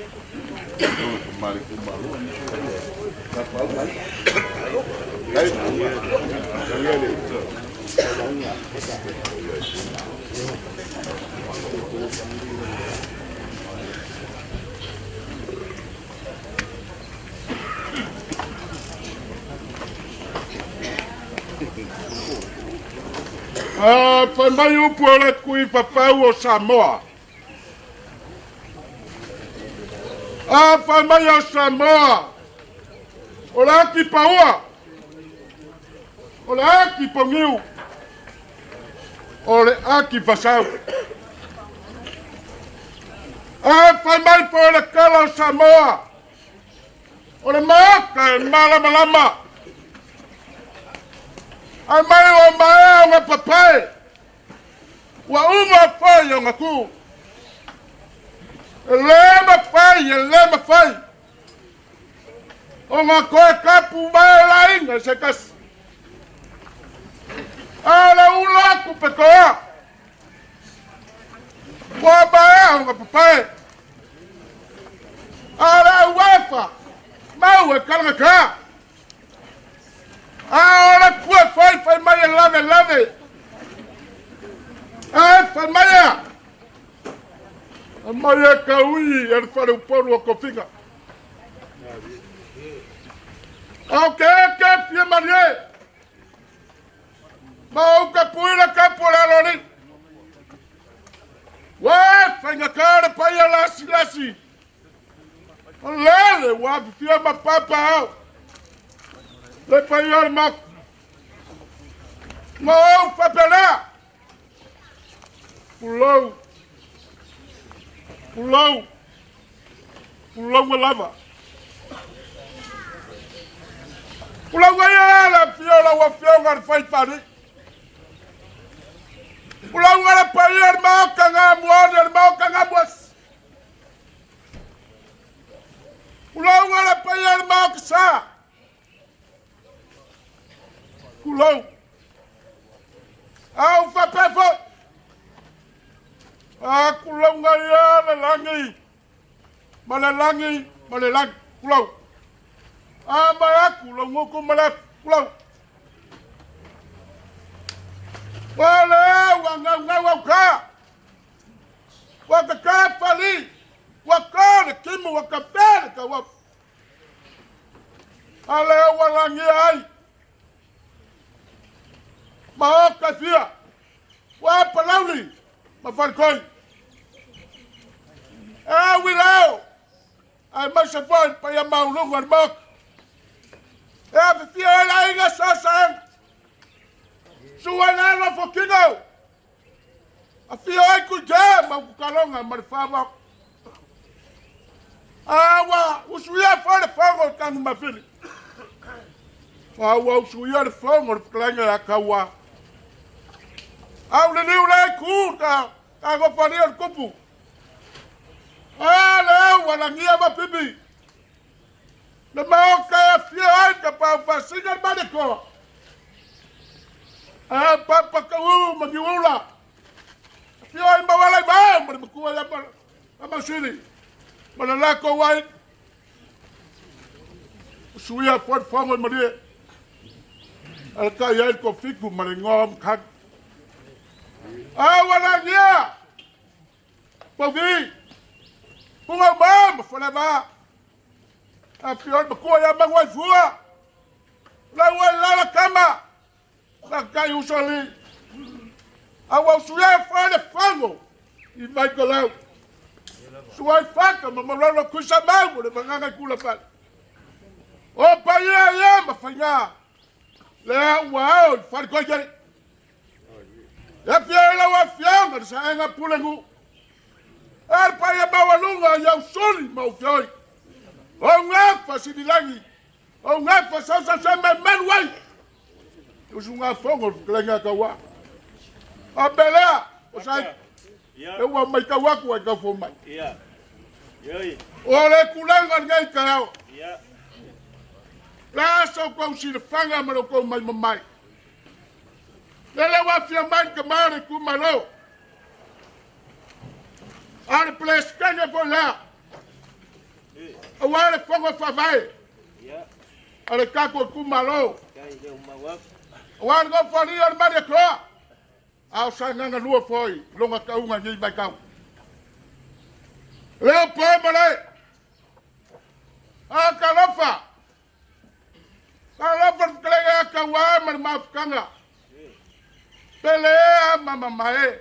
Fa mai upu o le kui papau o Samoa. Fa mai o Samoa. O le aki paua. O le aki pongiu. O le aki pasau. Fa mai po le kala o Samoa. O le maka e malama. Ai mai o mai o nga papai. Wa uma fai o nga ku. Lema fai. O nga koe kapu mai la inga se kas. Ala ula ku pekoa. Wa mai o nga papai. Ala uefa. Mau e kalanga ka. Ahora pues fai mai lave. Fai mai. Mai ka ui er fare un po' ko figa. Okay, que fie marie. Mau ka puila ka pola lori. Wa fai nga cara pa ya lasi. Lele wa fie ma papa. Le payeur mak. Mau papela. Pulau lava. Pulau ya la fiola wa fionga fai pari. Pulau la payeur mak kanga bos. Pulau la payeur mak sa. Pulau. Au fa pefo. Pulau ngaya le langi. Male lang. Pulau. Maya pulau ngoko malap. Pulau. Wale ngau ka. Waka ka pali. Waka na kimu waka pere ka wap. Ale walangi ai. Maoka fia. Wa palauli. Mafalkoi. Wilao. Ai masapon pa ya maulungan mok. Fia la inga sasang. Suwana lo fokino. Fia ai kuja makukalonga marifama. Awa usuya fora fango kanu mafili. Awa usuya fango klanga ya kawa. Au le ula kuta. Kago paria kupu. Ale walangia mapibi. Na maoka fia ai kapa singa badeko. Papa kau magiula. Fia ai mawala ba mkuwa ya masiri. Malalako wai. Suya pot fangon maria. Alkaya ko fiku maringom kag. Walangia. Pogi. Bunga mam falaba. Apion bako ya mangwai fua. La kama. La kai usali. Awa suya fane fango. I Michael out. Suai faka mamalolo kusa mango le manganga kula pa. O pa ya mafanya. Le wao farko jari. Ya pia la wa fianga sa enga pulengu. Pa ya bawalunga ya usuli maufyoi. O ngafa sidilangi. O ngafa sasa sema manwai. Usunga fongo klenga kawa. Abela osai. Ewa maika waku wa gafo mai. Yoi. Ole kulanga ngai karao. La so kwa usile fanga maroko mai mamai. Lele wa fia mai kamare kumalo. Are place kanya bola. Awale fongo favai. Are kako kumalo. Wan go fali ar mare kro. Au sanganga lua foi, longa kaunga ngi mai kau. Leo po male. Kalofa. Kalofa klega kawa mar mafkanga. Pele mama mae.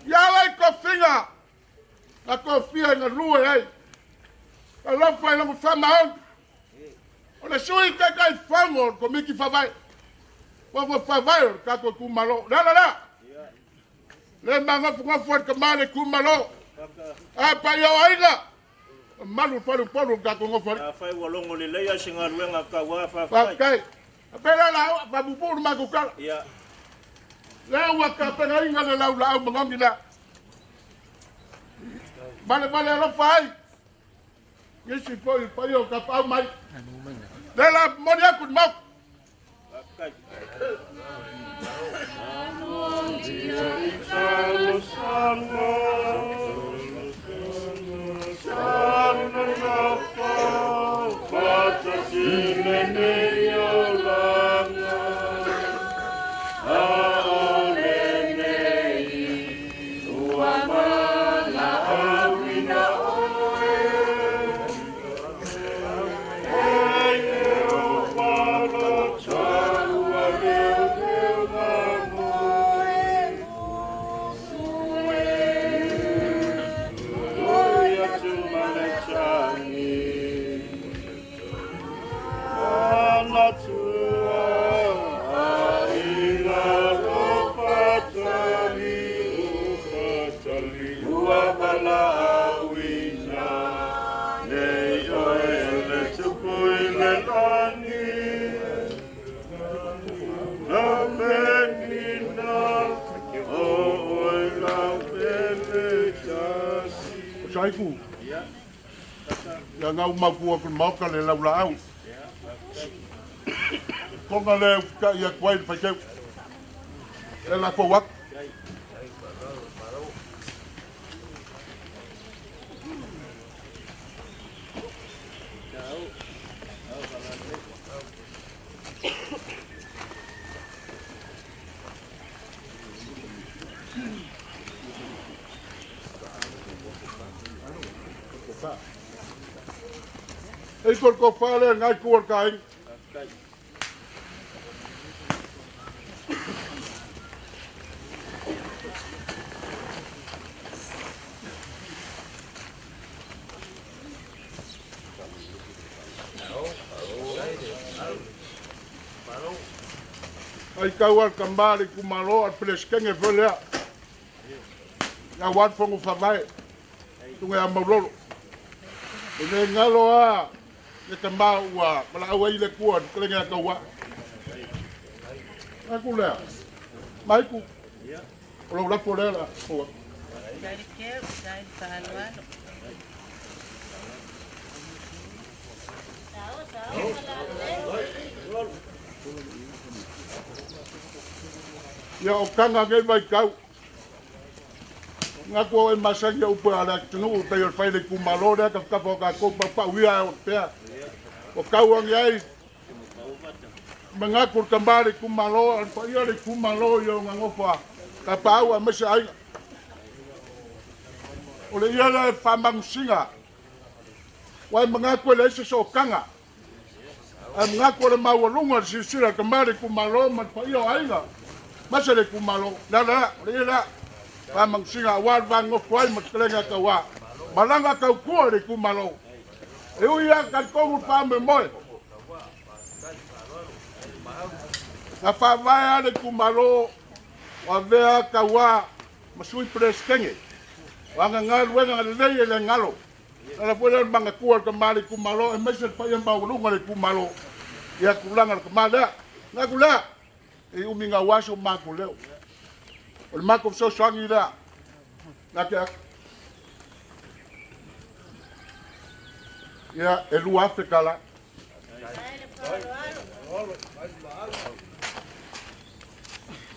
Yala ko finga. La kofia na lua ai. Kalofa ilo fama. Ole sui kai fango ko miki favai. Wa favai kako kumalo. La. Le manga funga fort kamale kumalo. Pa yo aiga. Malu paru kako ngofori. Fai walongo le leia singa luenga ka wa fa. Kai. Pela la ba bubu magukala. La wa ka pena inga la mangila. Bale lo fai. Yesi foi pa yo ka pa mai. La modia kudmak. Saiku. Ya ngau maku aku mauka le laula au. Konga le ka ya kwai pa ke. La ko wak. Ai ko fale ngai ko kai. Ai kawal kambali kumalo at pleskenge volea. Ya wat fongo favai. Tunga amololo. Ine ngalo a le kamba wa mala awai le kuan klenga kawa. Aku le. Mai ku. Lo la polera. O. Dari ke, dari pahaluan. Ya o kanga ngai mai kau. Nga ko e masaki o pa ala tunu pe o fai le kumalo da ka ka ko pa wia o pe. O kau ang yai. Mengakur kembali kumalo an pa yo le kumalo yo nga ngofa. Ka pa wa mese ai. O le ia le pamang singa. Wai mengaku le so kanga. Mengaku le mawalunga sisira kembali kumalo man pa yo ai nga. Masa le kumalo, la le pamang singa wal bang ngofai maklenga kawa. Malanga kau ko le kumalo. E uia ka ko pambe moy. Na pa vai le kumalo wa vea kawa masui preskenge. Wanga ngal wenga le ngalo. Ala pole banga ko kembali kumalo e mesa pa yang bau lu le kumalo. Ya kulanga kemada. Ngakula e uminga waso mako leo o mako so sangi la nakia ya e lu Afrika la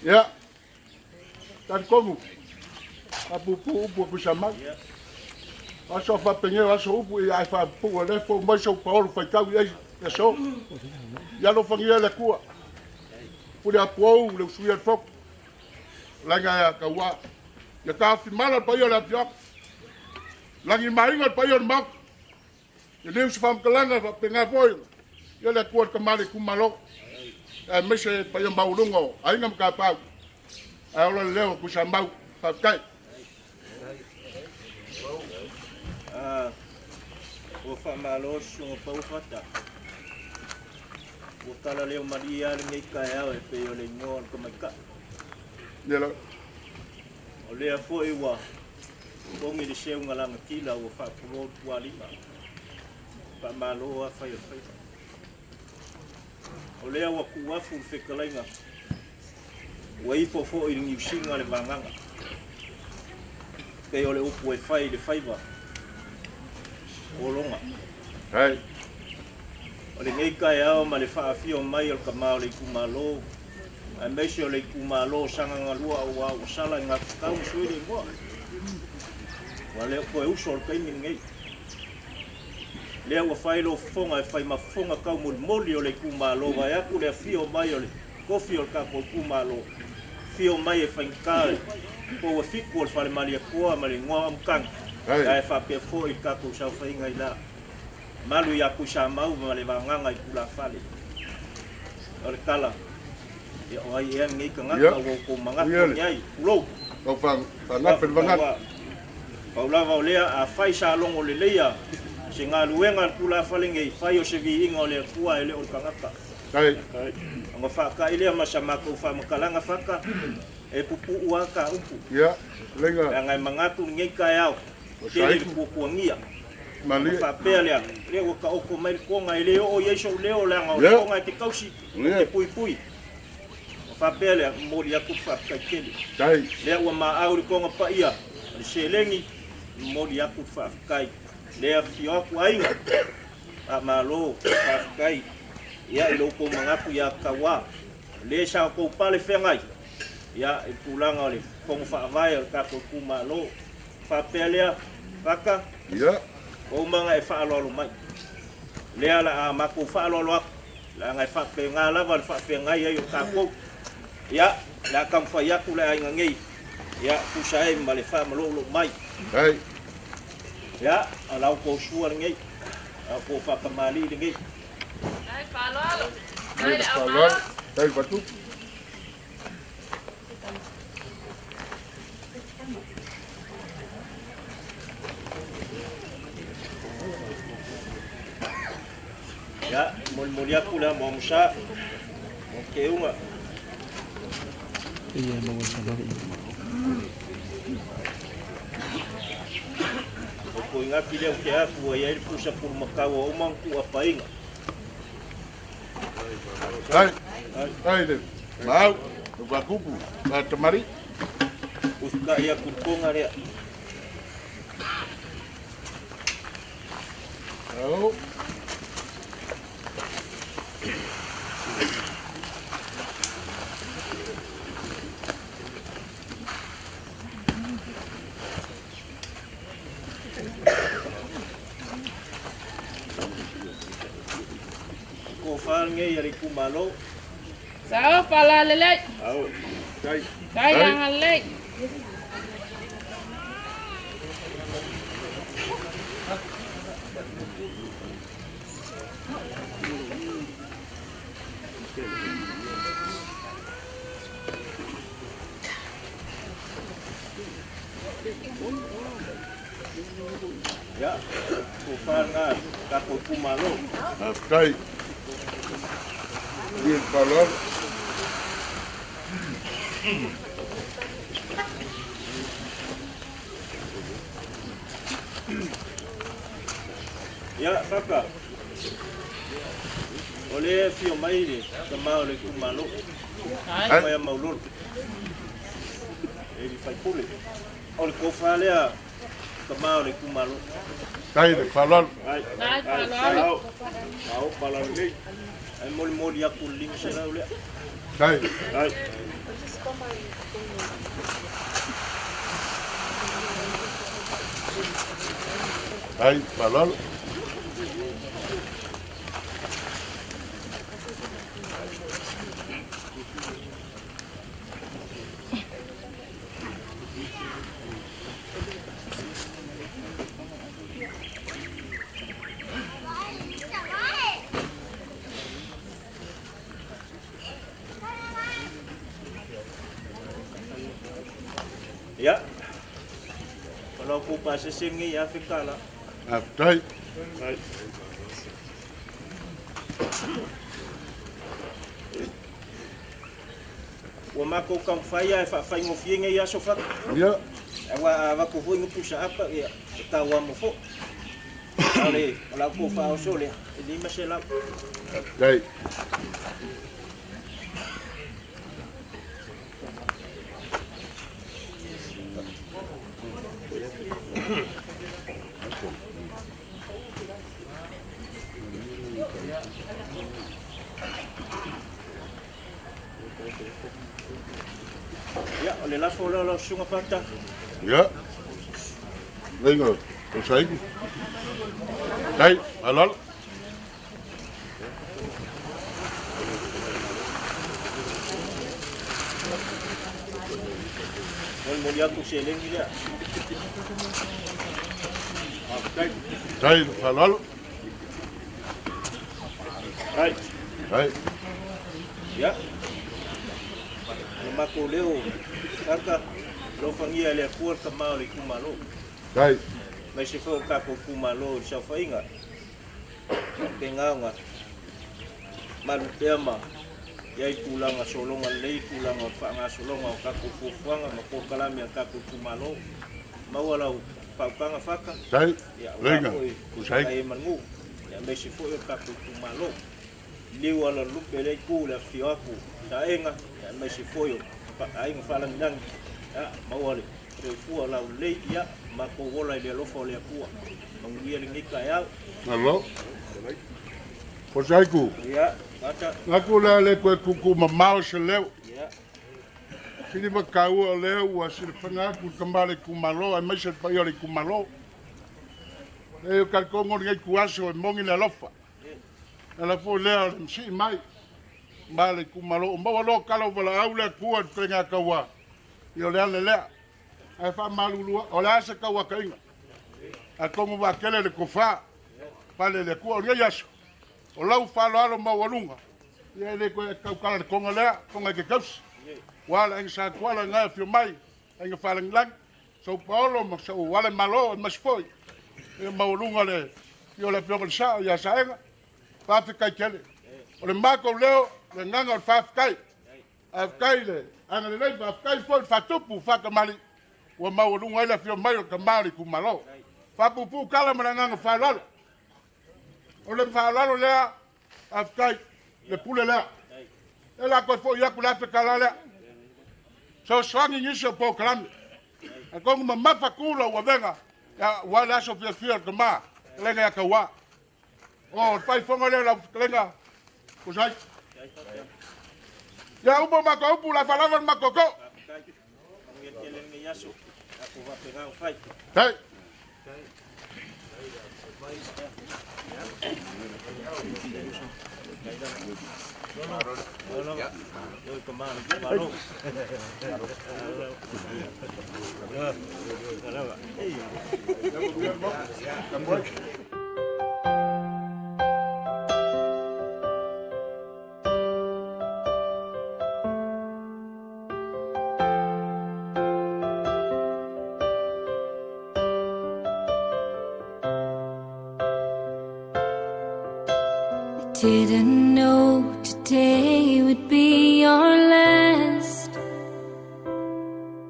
ya tan komu apupu upu shama aso fa penye aso upu ya fa pu le fo mo so pa fa ka ya so ya lo fangia la kua pude apuou le suia fok langa ya kawa ya ka fi mala pa yo la fiok langi mainga pa yo mak ya le su fam kalanga fa penga boy ya le kuat kamali kumalo mese pa yo baulungo ai ngam ka pa ai lo leo ku sambau fa kai o fa malo so pa ufata o tala leo maria le ngai kai au e pe o le ngon ko mai ka Nela. O lea foi wa bongi de seu ngalanga kila o fa pro tualima pa malo a fai fai o lea wa kuafu fekalainga wa ifo fo i ngi singa le vanganga ke o le upu e fai de faiva o longa Hai. o le ngai kai au ma le fa afio mai o kamao le kumalo a mesio le kumalo sanga ngalua o sala nga kau suile mo wale ko e usol kai min ngai le wa fai lo fonga e fai mafonga kau moli o le kumalo wa ya ku le fio mai o le kofi o ka ko kumalo fio mai e fai kai ko wa fiku o fale mali ko mali ngo am kan ai fa pe fo i ka ko sa fai ngai la malu ya ku sa mau mali vanganga i kula fale o le kala o ai e ngai ka ngata o ko manga nyai ulo Kau fang pen bangat. Paula vaulea a fai sa longo le leia se ngaluenga kula fale ngai fai o se vi inga o le kua ele o kangata Hai. nga fa ka ile masama ko fa makalanga faka e pupu uaka upu Ya, lenga. ngai mangatu ngai ka yao tele pupu ngia Mali. fa pele le o ka o ko mai ko ngai le o yeso leo la nga o ngai te kausi te pui pui fa pele mo dia ku fa ka kele Hai. le o ma au ko nga pa ia le selengi mo dia ku fa kai le fio ku ainga a malo fa kai ya ilo ko mangapu ya kawa le sa ko pale fengai ya pulanga le kong fa vai ka ko kumalo fa pelea faka Ya. o manga e fa lo mai le ala a maku fa lo la ngai fa pe ngala va fa pe ngai yo ka ko ya la kam fa ya ku la ngai ya ku sai male fa lo mai Hai. ya ala ko suar ngai Ako whakamali ringi. Ai palol. Ai batu. Ya, mul-mulia pula mau musa. Okey unga. Iya, mau sabar. Ko ingat pilih okey aku ya pusa pur makawa umang ku apa inga. Ai deh. Mau, buka kuku. Temari. Uska ya kunkonga dia. Oh. Ko falnge ya riku malo. Sao pala lelek. Au. Kai. Kaya lelek. Ya, ko falnga ka ko kumalo. Kai. Dia palol. Ya, kaka. Oleh fio mai ni, sama oleh kumalo. Ai maulur. Ele fai pule. Oleh ko falea sama oleh kumalo. Kai deh palol. Ai palol. Au palol ni. Ai mol ya kuling sela oleh. Kai. Ai. Ai palol. Ya. Kalau aku pasal singi ya fikala. Kai. Ai. Wa mako kam faya fa fai ngofienge ya sofa. Ya. Wa ko fu ngupusa apa ya. Tawa mo fo. Ale, la ko fa o sole. Ini masela. Kai. Ya, oleh la fo la sunga fata. Ya. Venga, pues ahí. Kai, palol. Mol mulia ku seleng dia. Kai, palol. Ai. Kai. Ya. Mako leo kaka lo fangia le kuar kamau le kumalo. Kai. Mai se fo ka ko kumalo sa fainga. Tenganga. Man tema. Yai tulanga solonga le tulanga fa nga solonga ka ko fuanga mako kalami ka ko kumalo. Mawala paukanga faka. Kai. Ya. Venga, Pues ahí mangu. Ya mai se fo ka ko kumalo. Liwa la lupe le ku la fiaku. Taenga ya mai se fo yo. Ai ngafala ndang. Ya mawale. Fua la le ya mako wola le lofo le kua. Mangia le ngika ya. Allo. Pues ahí ku. Ya, kata. Aku le kuku mamau se leu. Ya. Sini bakau leu wa sini pengaku kembali kumalo, ai mai se paiori kumalo. Eu kalkongo ngai kuaso e mongi le lofa. Ala fo leo si mai. Male kumalo, mbawa lo kalo wala aula kuat penga kawa. Yo le. Ai fa malulu, ola se kawa kainga. A como va kele le kofa. pale le kua ngai aso o lau whaloalo maualunga ia le koe kaukala le konga lea konga ke kausi wala inga sa kuala ngai fio mai inga whalangilang so paolo ma so wale malo maspoi ia maualunga le fio le fio sa ia saenga whawhikai kele o le mako leo le nganga o whawhikai afkai le anga le nei whawhikai fo whatupu whakamali ua maualunga ila fio mai o kamari kumalo whapupu kala mana nganga whalalo o le whalalo lea afkai le pule lea e la koe fo iaku lafe kala lea so swangi nisi o po kalami a kongu ma mafa kula ua venga ya wale aso fia fia kama lenga ya kawa o pai fonga lea la lenga kusai ya upo mako upu la falava mako ko hey Didn't know today would be our last,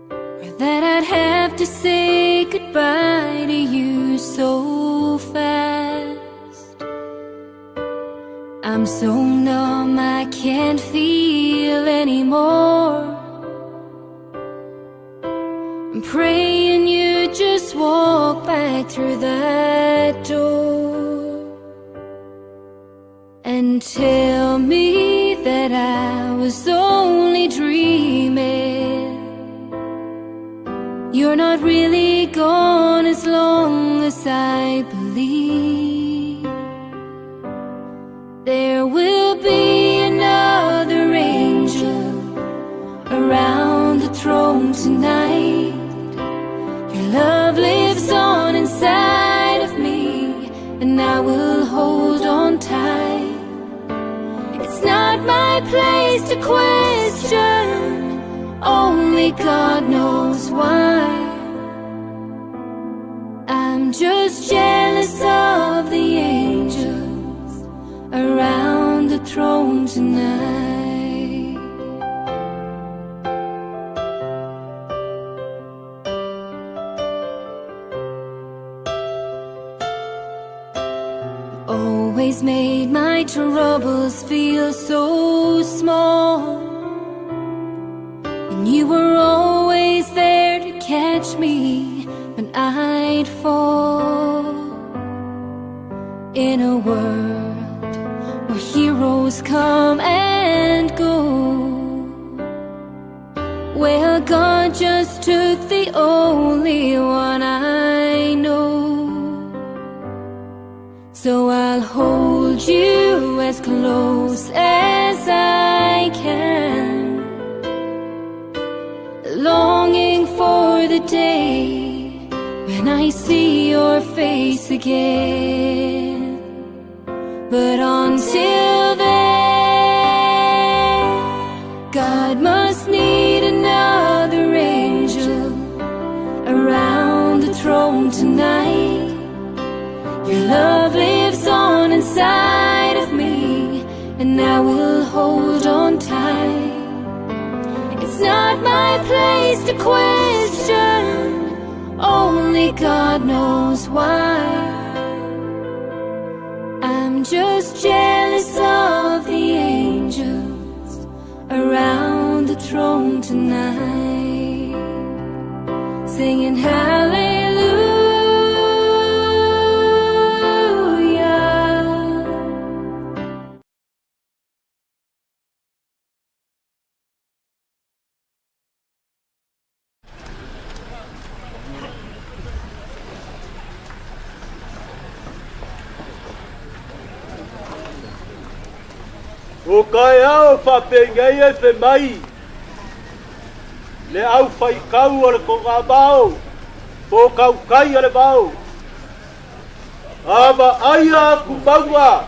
or that I'd have to say goodbye to you so fast. I'm so numb I can't feel anymore. I'm praying you just walk back through that door and tell me that I was only dreaming. You're not really gone as long as I believe. There will be another angel around the throne tonight. Your love lives on inside of me, and I will hold on tight. It's not my place to question, only God knows why. I'm just jealous of the angels around the throne tonight. Always made my troubles feel so small, and you were always there to catch me when I'd fall. In a world where heroes come and go, well, God just took the only one I know. So I'll hold you as close as I can, longing for the day when I see your face again. But until then, God must need another angel around the throne tonight. Your love lives on inside of me, and I will hold on tight. It's not my place to question, only God knows why. I'm just jealous of the angels around the throne tonight, singing hallelujah. O kai au whapengai e whe mai, le au whai kau o le konga bao, o kau kai o le bao. ava aya kubawa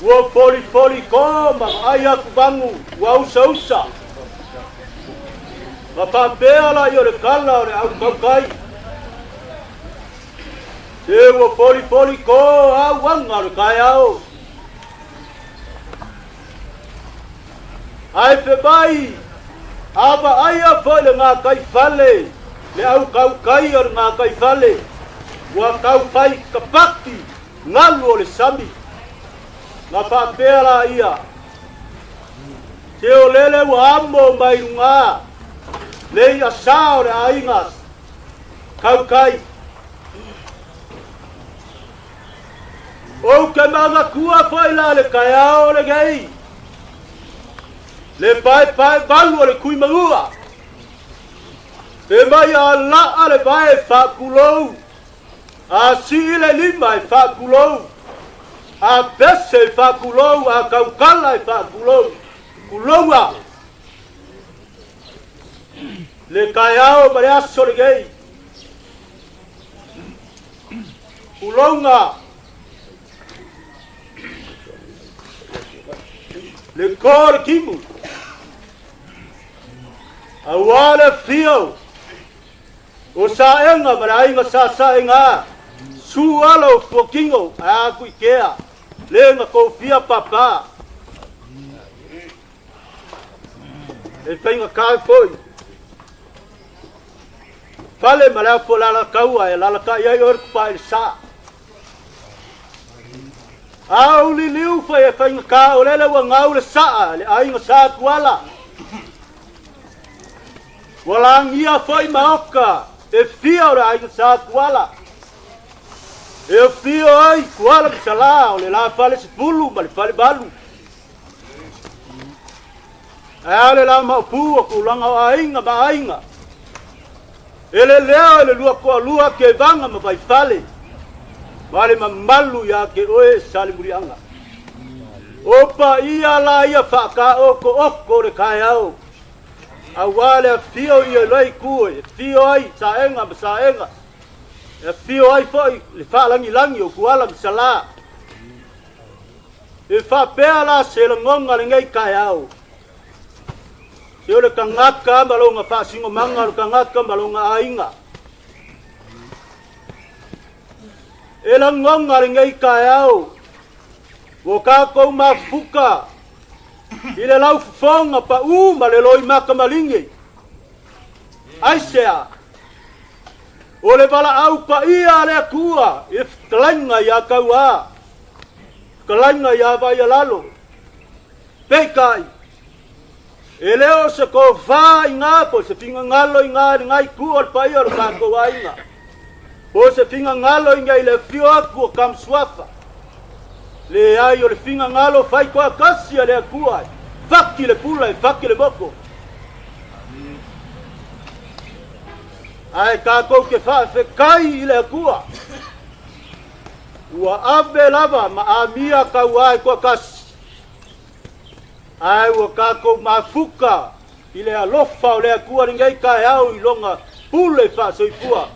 ua foli ko ma aya kubangu ua usa ma papea la i o le kala o le au kaukai te ua foli ko auanga o le kai au ai fe mai ava aya foi le ngā kai fale le au kaukai o le ngā kai fale ua kau fai kapaki ngalu o le sami ngā whapea la ia te o lele ua amo mai ngā le ia sao le aingas kaukai o ke manga kua foi la le kaiao le gei le pai balu o le kui marua te mai a laa le vai whakulou a si le lima e whakulou a pese e whakulou a kaukala e whakulou kuloua le kaiao ma le aso le gei kulounga le kore kimu a wale fio o saenga ma le ainga saenga su alo fokingo a kuikea lenga kofia papa e whainga kai foi fale ma lea fo lala kaua e lala kai ai ori kupa e sa au li liu fa e whainga ka o lele ua ngau le saa le ainga sa kuala walangia foi maoka e fia o le ainga sa kuala e fio ai kuala misala o le la fale sepulu ma le fale balu e le la maupu o kulanga o ainga ma ainga e le leo e le lua ke vanga ma vai fale ma le mamalu ya ke oe sali murianga opa ia la ia whaka oko le kai au a wale a fio ia loi kue fio ai saenga ma saenga e fio ai foi le whaalangi o kuala misala e whapea la se le ngonga le ngai kai au se o le kangaka malonga whaasingo manga le kangaka malonga ainga e la ngonga le ngai kai au o kako mafuka i le lau fonga pa ma le loi maka malingi ai sea o le bala au pa ia le kua if kalanga ya kaua kalanga ya vai lalo pekai e leo se ko va inga po se finga ngalo inga ngai kua pa ia ka ko wainga po se finga ngalo inga ile fio ku kam swafa le ai o le finga ngalo fai ko kasi le kua fakki le pula e fakki le boko ai ka ko ke fa fe kai le kua ua ave lava ma amia ka wai ko kas ai ua ka ko mafuka ile alofa le kua ngai ka au ilonga pule fa so ifua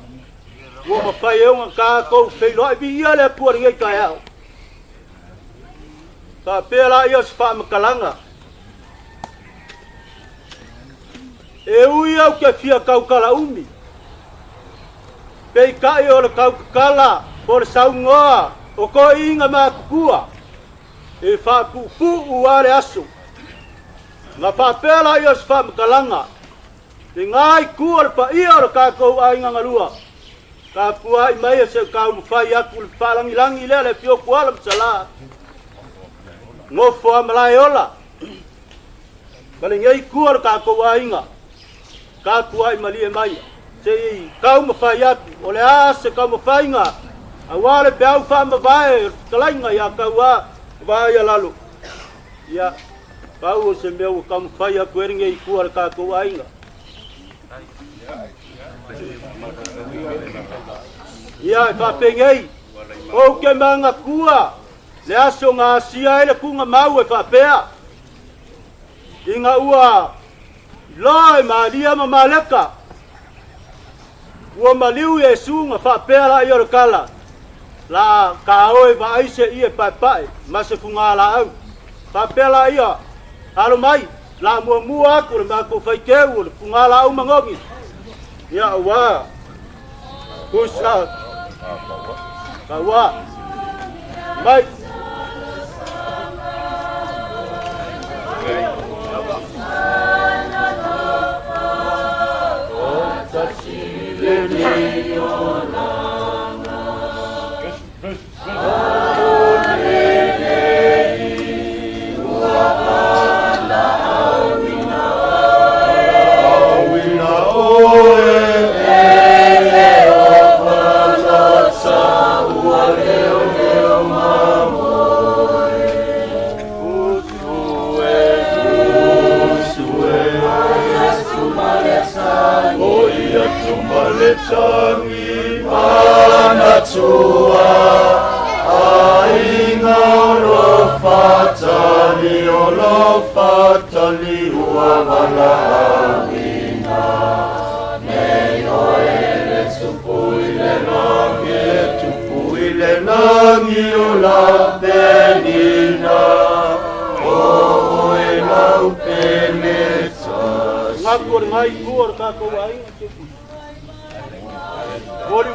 ua ma fai e ka ko fe lo bi ia le kua ngai ka au ta pela ia fa makalanga e ui au ke fia kaukala umi pei kai o le kaukala por saungoa o ko inga ma kukua e fa kupu uare asu nga fa pela ia fa makalanga e ngai kuar pa ia o ka ko ainga ngalua ka pua i mai se ka u fai aku le falangi langi le pio kuala msala ngofo amalaiola bale ngai kuar ka ko ainga ka kuai mali mai sei kau mafai atu o le ase kau mafainga awale beau fa mavae kalainga ya kaua vai lalu ya kau se meu kau mafai aku eringe kuar ka ko ainga ya fa pengei o ke manga kua le aso nga sia ele kunga mau e fa pea inga ua loi malia ma maleka ua maliu Yesu nga fa pea la yo kala la ka oi va ai se ia pai ma se funga la au pa pela ia alo mai la mua aku le ma ko fai keu le funga la au mangongi ia wa pusa ka wa mai Tangi mana tua ainga lo fatali ua wala awina nei oele tupu ile langi o la penina o e lau penetas ngakor ngai kuor ka ko ai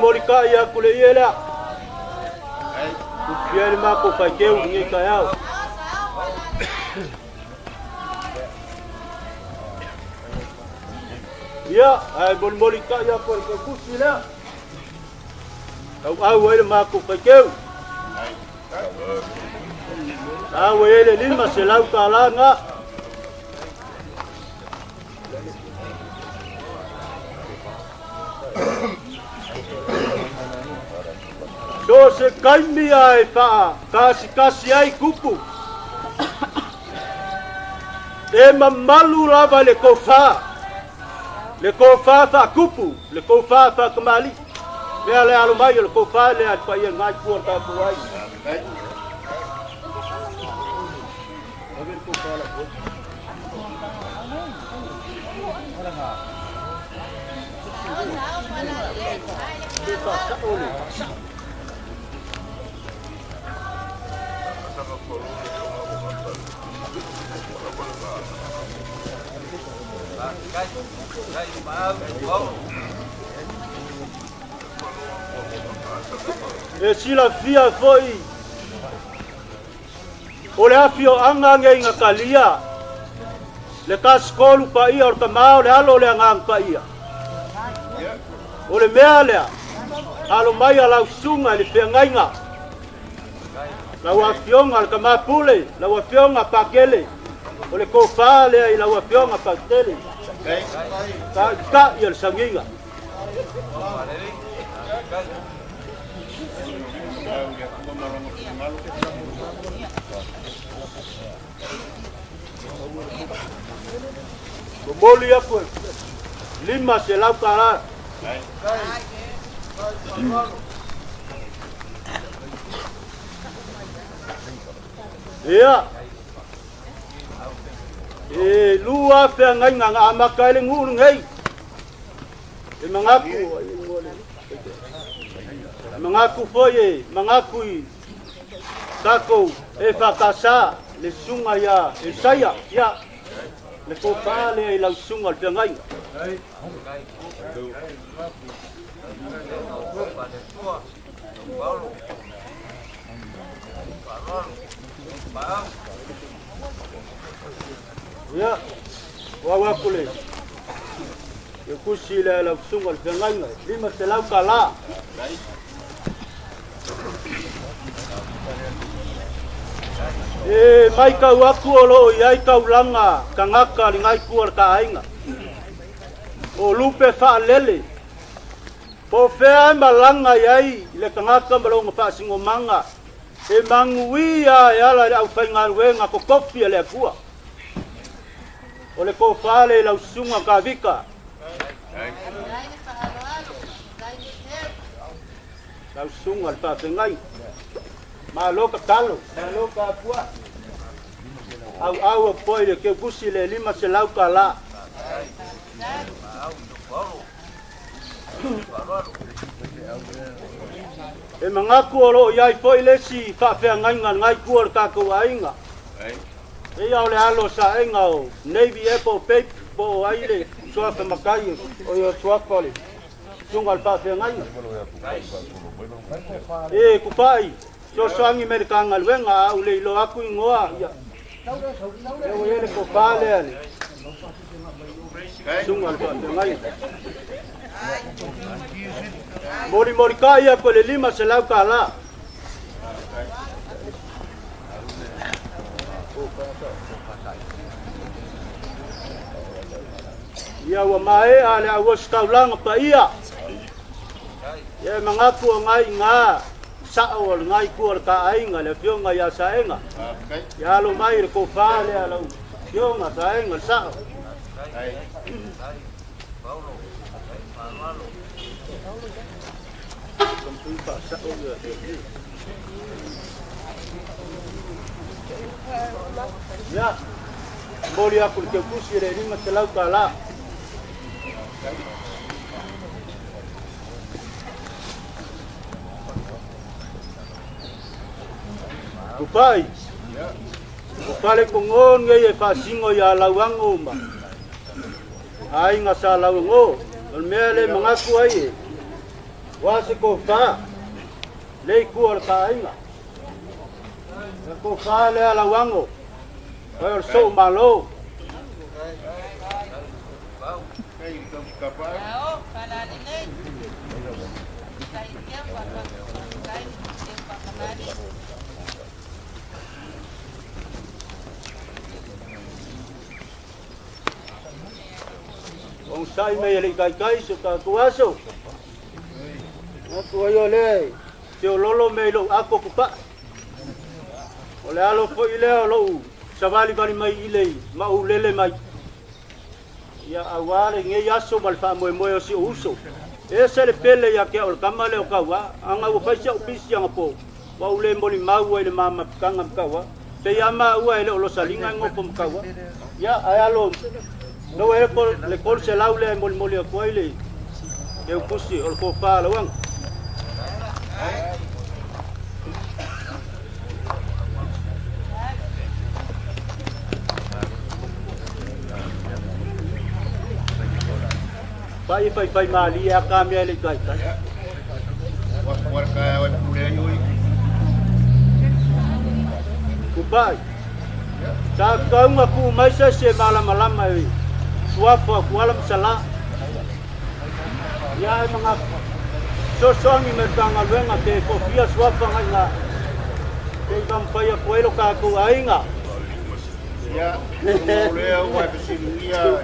mori ka ia kule iela kupiani mako fai keu ngai ka yao ia ai mori ka ia ko ke kusila au ele mako fai keu au ele lima se lau ka langa do se kaimi ai fa kasi ai kupu e mamalu lava le kofa fa kupu le kofa fa kamali me ale alo mai le kofa le at pa ia ngai por ta kuai e sila fia foi o le afio anga ngai kalia le ka skolu pa ia o tamao le alo le anga pa ia o le mea lea alo mai ala usunga le whiangainga la wafionga le kamapule la wafionga pakele o le kofa lea i la wafionga pakele ka ia le sanginga Boli apa? Lima selau kalah. Iya. Luar pengai ngang amak kali ngulung hei. Mengaku foye, mengakui kako efakasa le sunga ya saya ya le kopa le la sunga le pengai. Ya, wawa kule. Yo kusi la sunga le pengai, lima selau kala. Mai kau aku olo iai kau langa kangaka lingai kuar ka ainga o lupe fa lele po fea malanga iai le kangaka malonga fa singo manga e manguia yala au fainga wenga ko kofi le kua o le ko fale la usunga ka vika la usunga al fa ngai maloka talo maloka pua au poi le ke kusi le lima se lau kala E mangaku o lo iai foi lesi whawhiangainga ngai kua kako ainga. E au le alo sa enga o Navy Apple Paper po aile suafa makai o yo suafa le. Sungal whawhiangainga. E kupai, so soangi merikanga luenga au le ilo aku ingoa. E o ele ko pale ale. Sungal whawhiangainga. Mori kaya ko le lima se lau kala. Ia wa mai ale awa staulanga pa ia. Ia mangaku ngai nga sao ngai ku ka ainga le fionga ya saenga. Ya lo mai ko fale ala fionga saenga sao. Ya, boleh aku kusi le lima telau kala. Kupai, kupale kongon ngai fasingo ya lawango ma. Ai ngasa lawango, mele mengaku ai. Wasi ko fa, le kuar ka ainga. Ko fa le lawango. Kau so malo. Ông sai mày lại cái sự cả quá số. Aku ayo le, tio lolo mày lo aku kupa. Ole alo foi le lo. Savali bali mai ile mau lele mai ya awale nge yaso malfa mo si uso ese le pele ya ke ol kamale o kawa anga u faisa upisi anga po wa ule mboli mau ile mama kanga kawa te yama u ile lo salinga ngopo kawa ya ayalo no e por le col se laule mboli ko ile ke upusi ol ko fa lawang Pai mali ya kami ali kai kai. Warga wa pure yoi. Kupai. Ta kau aku mai se malam ai. Suafa kualam sala. Ya mga sosongi mertanga luenga ke kofia suafa nga. Ke kampaya kuelo ka ku ainga. Ya, oleh wa kesilia.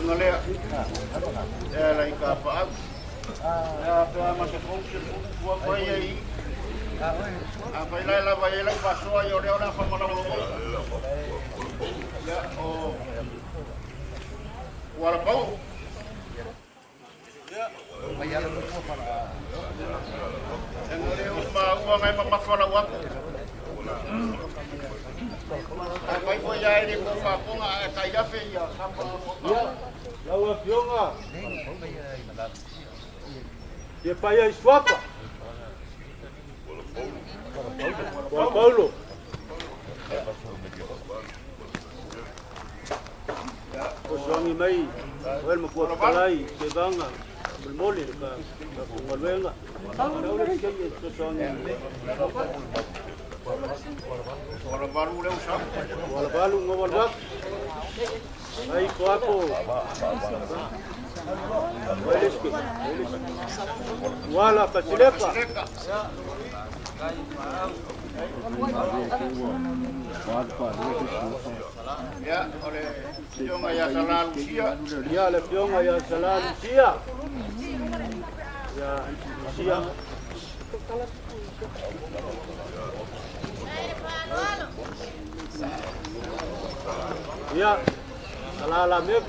Ngalea ya lai ka pa ya pa masuk fungsi buat saya ini apa ini lah bayar lagi pasu ayo dia orang sama orang ya oh walaupun ya bayar lagi yang dia uang yang memafala waktu apa itu ya ini bukan punga kaya feya ya lawa fionga dia paya suapa Paulo Kosongi mai wel mo kuat kalai ke ganga belmoli ka ngolwenga Paulo ke kosongi Wala baru le usah. Wala baru ngawal bak. Ai ko ako. Wala pasileka. Ya, oleh Pionga ya salah Lucia. Ya, oleh Pionga ya salah Lucia. Ya, Lucia. Ya, salah mek.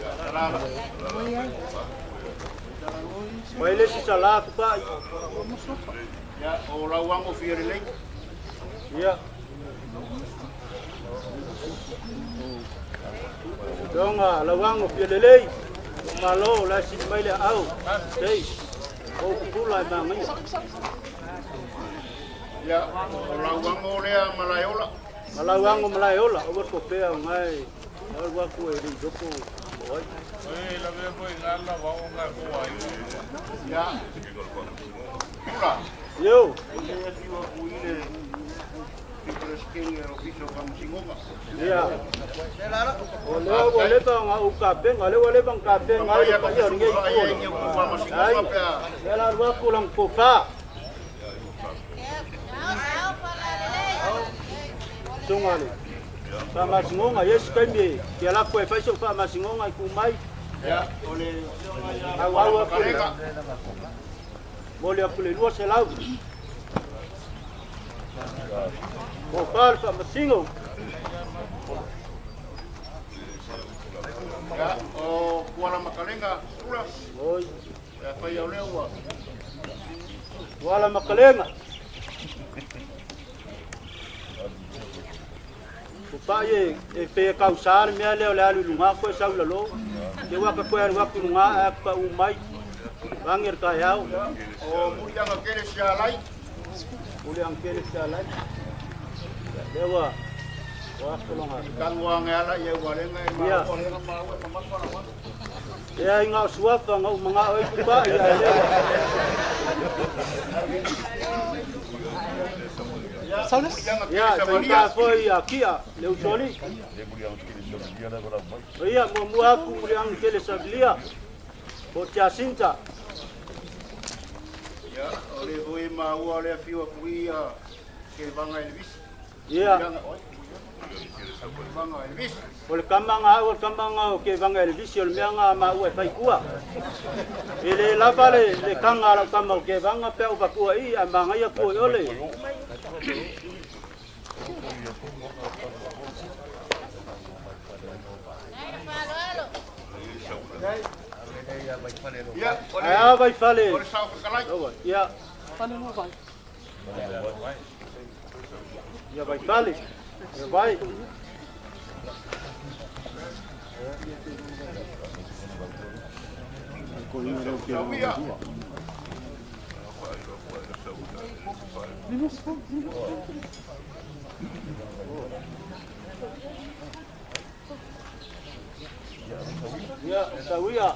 Baile si salah pa. Ya, orang o fiere Ya. Donga lawang o fiere malo la si baile au. Sei. O kula mangai. Ya, lauango lea malaiola. Malauango malaiola, o ko pea ngai. O wa ku e ri doko. Oi. La veo foi ngala va o nga ko ai. Ya. Kula. Yo. Ele fiwa kuile. Skinge o piso kama singonga. Ya. Ole ba nga u kape, ngale ole bang kape ngai pa yo ngai ko. Ai. Ela wa ku lang ko fa. Tungale. Sama singonga yes kami. Kela ko e fa so fa ma singonga ku mai. Ya, ole awa ku. Mole a pule no se lau. O falsa masingo. Ya, o kuala makalenga kula. Oi. Ya fai au lewa. Kuala makalenga. Kupaye e pe kausar me ale ole alu lunga ko sa ulalo. Ke wa ka ko ar wa ku lunga pa umai. Bangir ka yau. O murianga kere sia lai. Uli ang kere sia lai. Dewa. Wa kolonga. Kangwa ngala ye walenga Ya. Ya inga suafa ngau mga oi kupa ya dewa. Ya, saya foi aqui a leu soli. Iya, mau aku yang kele sablia. Bocah cinta. Ya, ole hoi ma ole fiwa kuia ke banga Elvis. Iya. Banga Elvis. Ole kambanga ke banga Elvis ole mianga ma ue fai kua. Ele lavale le kanga la kama ke banga pe upa kua I amanga ia ko ole. Ya, vai fale. Ya. Ya vai fale. Ya vai. Ya, sawia.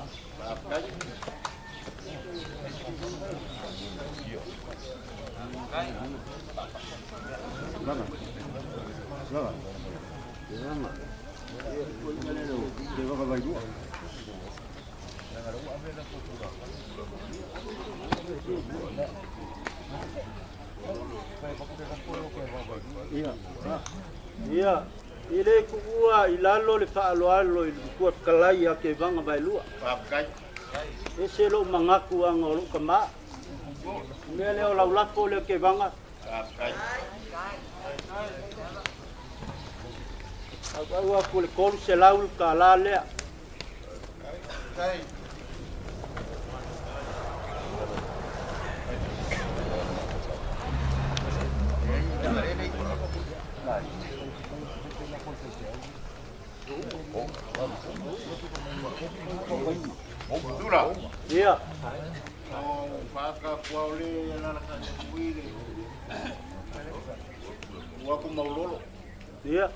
Iya, ile kuua ilalo le faaloalo i kua kalai a ke vanga vai lua. Pakai. Ese lo mangaku ang olu kama. Mele o laulafo le ke vanga. Pakai. Aku aku le kolu se laul ka la lea. Kai. Dura. Iya. Oh, paka kuaule la la kuile. Waku maulolo. Iya.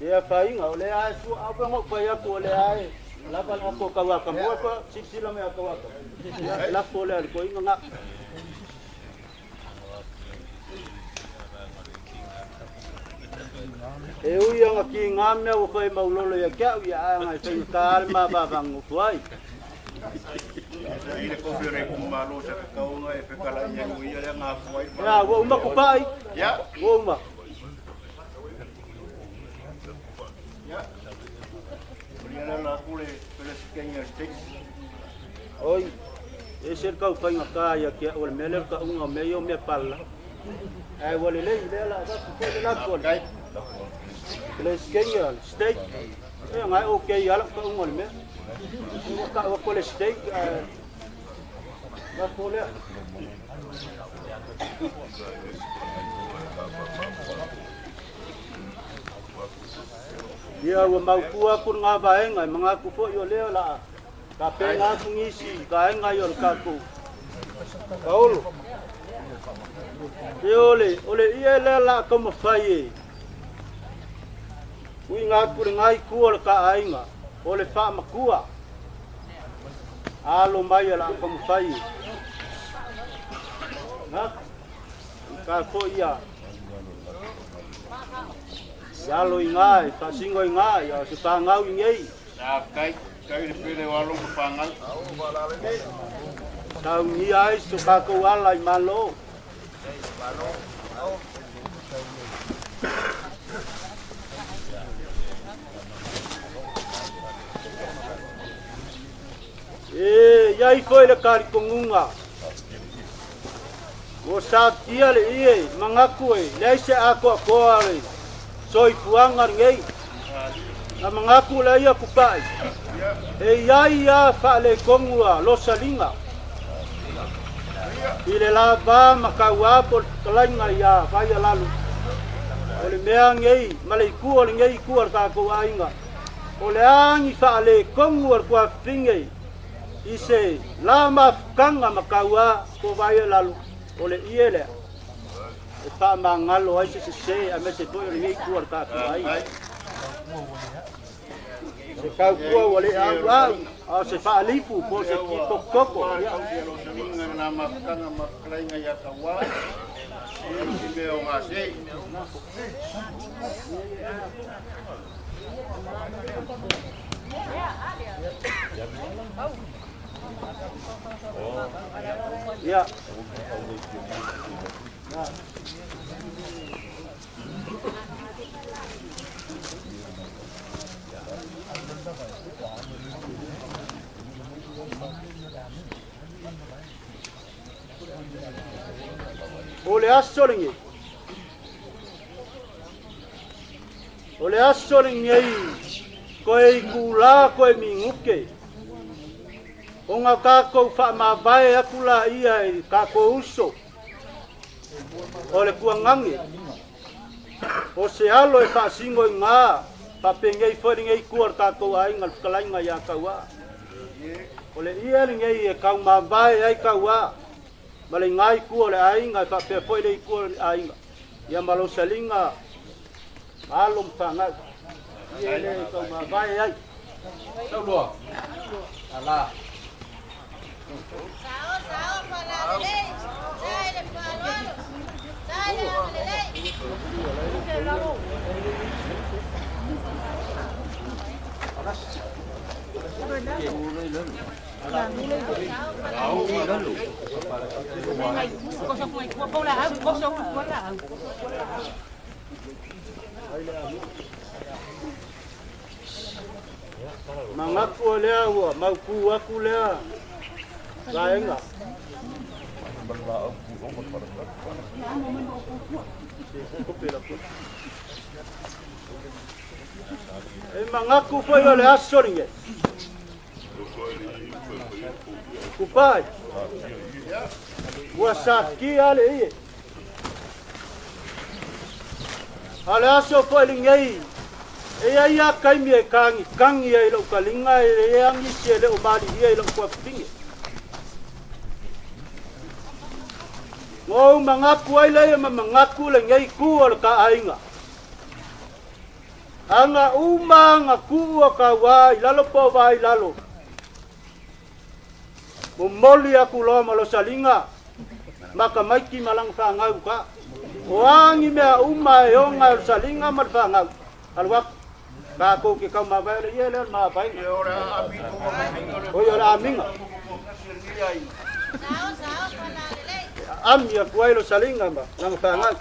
Iya fainga ole ai su apa ngok pa ya ko ole ai. Laban ako kawaka mo pa sisila me akawaka. La pole al ko inga. E ui anga ki ngame o fai maulolo ya kia ui anga fai kalma babangu fuai. Ile ko fere ko malo sa ka nga e fe kala ye ui ya nga fuai. Ya, wo umba kupai. Ya. Wo umba. Ya. Uriana la kule pele skenya stik. Oi. E ser kau fai ngaka ya kia o mele ka unga meio me palla. Ai wole le la da ko la ko. Les Kenya steak. Ngai okay ala ka ungol me. Ka ko le steak. La pole. Dia wa mau kuwa kun nga bae ngai mga ku fo yo le la. Ka pe nga ku ngisi ka ngai yo ka ku. Paulo. Ole ia le la como fai. Ui ngā kure ngai kua ka ainga. Ole wha makua. Alo mai la como fai. Na? Ka fo ia. Yalo ingai, fa singo ingai, ya se pa ngau ingei. Ya kai le pele walo ko pangal. Tau ni ai so ka ko ala i malo. Yai foi le kari kongunga. O sa tia le ie mangaku e, le se ako ale. Soi fuanga ngei. Na mangaku le ia kupai. Ia fa le kongua lo salinga. Ile la ba makawa por kalainga ia vai lalu. Ole mea ngei, malei ku ole ngei ku ka ko ainga. Ole angi fa le kongua kwa fingei. Ise la mafkanga makawa ko vai lalu. Ole iele. Fa mangalo ai se a me se foi ngei ku ka ko ai. Se kau kua wale au se fa alifu po se tipo koko Ya na mafkanga maklainga ya kawa. Ni me o ngase. Ya. Ole asolingi. Ole asolingi ai. Koe kula koe minguke. Onga kako fa mabae akula ia i kako uso. Ole kuangangi. O se alo e fa singo ngā. Pa pengei foi ngei kuar kako ai ngal kalainga ya kawa. Ole ia ngei e kau mabae ai kawa. Malai ngai ku le ainga fa pe foi le ku ainga ya malo salinga alum fanga ye le ko ma vai ai sao lo ala sao para le sai le palo sai le Mangaku lea ua, mauku aku lea. Laenga. Mangaku foi ole asoringe. Kupai. Wasaki ale ie. Ale aso foi lingei. E ia kai mi kangi e lo kalinga e angi se le o mali e lo kwa pingi. Ngo mangaku ai le mangaku le ngei ku o ka ainga. Anga uma ngaku o ka wai lalo po vai lalo. Momoli aku lo malo salinga. Maka maiki malang fa ngau ka. Wangi me uma e onga salinga mal fa ngau. Alwak kako ke kau mabel ye le ma bai. Ora aminga. Am ya kuai lo salinga ma lang fa ngau.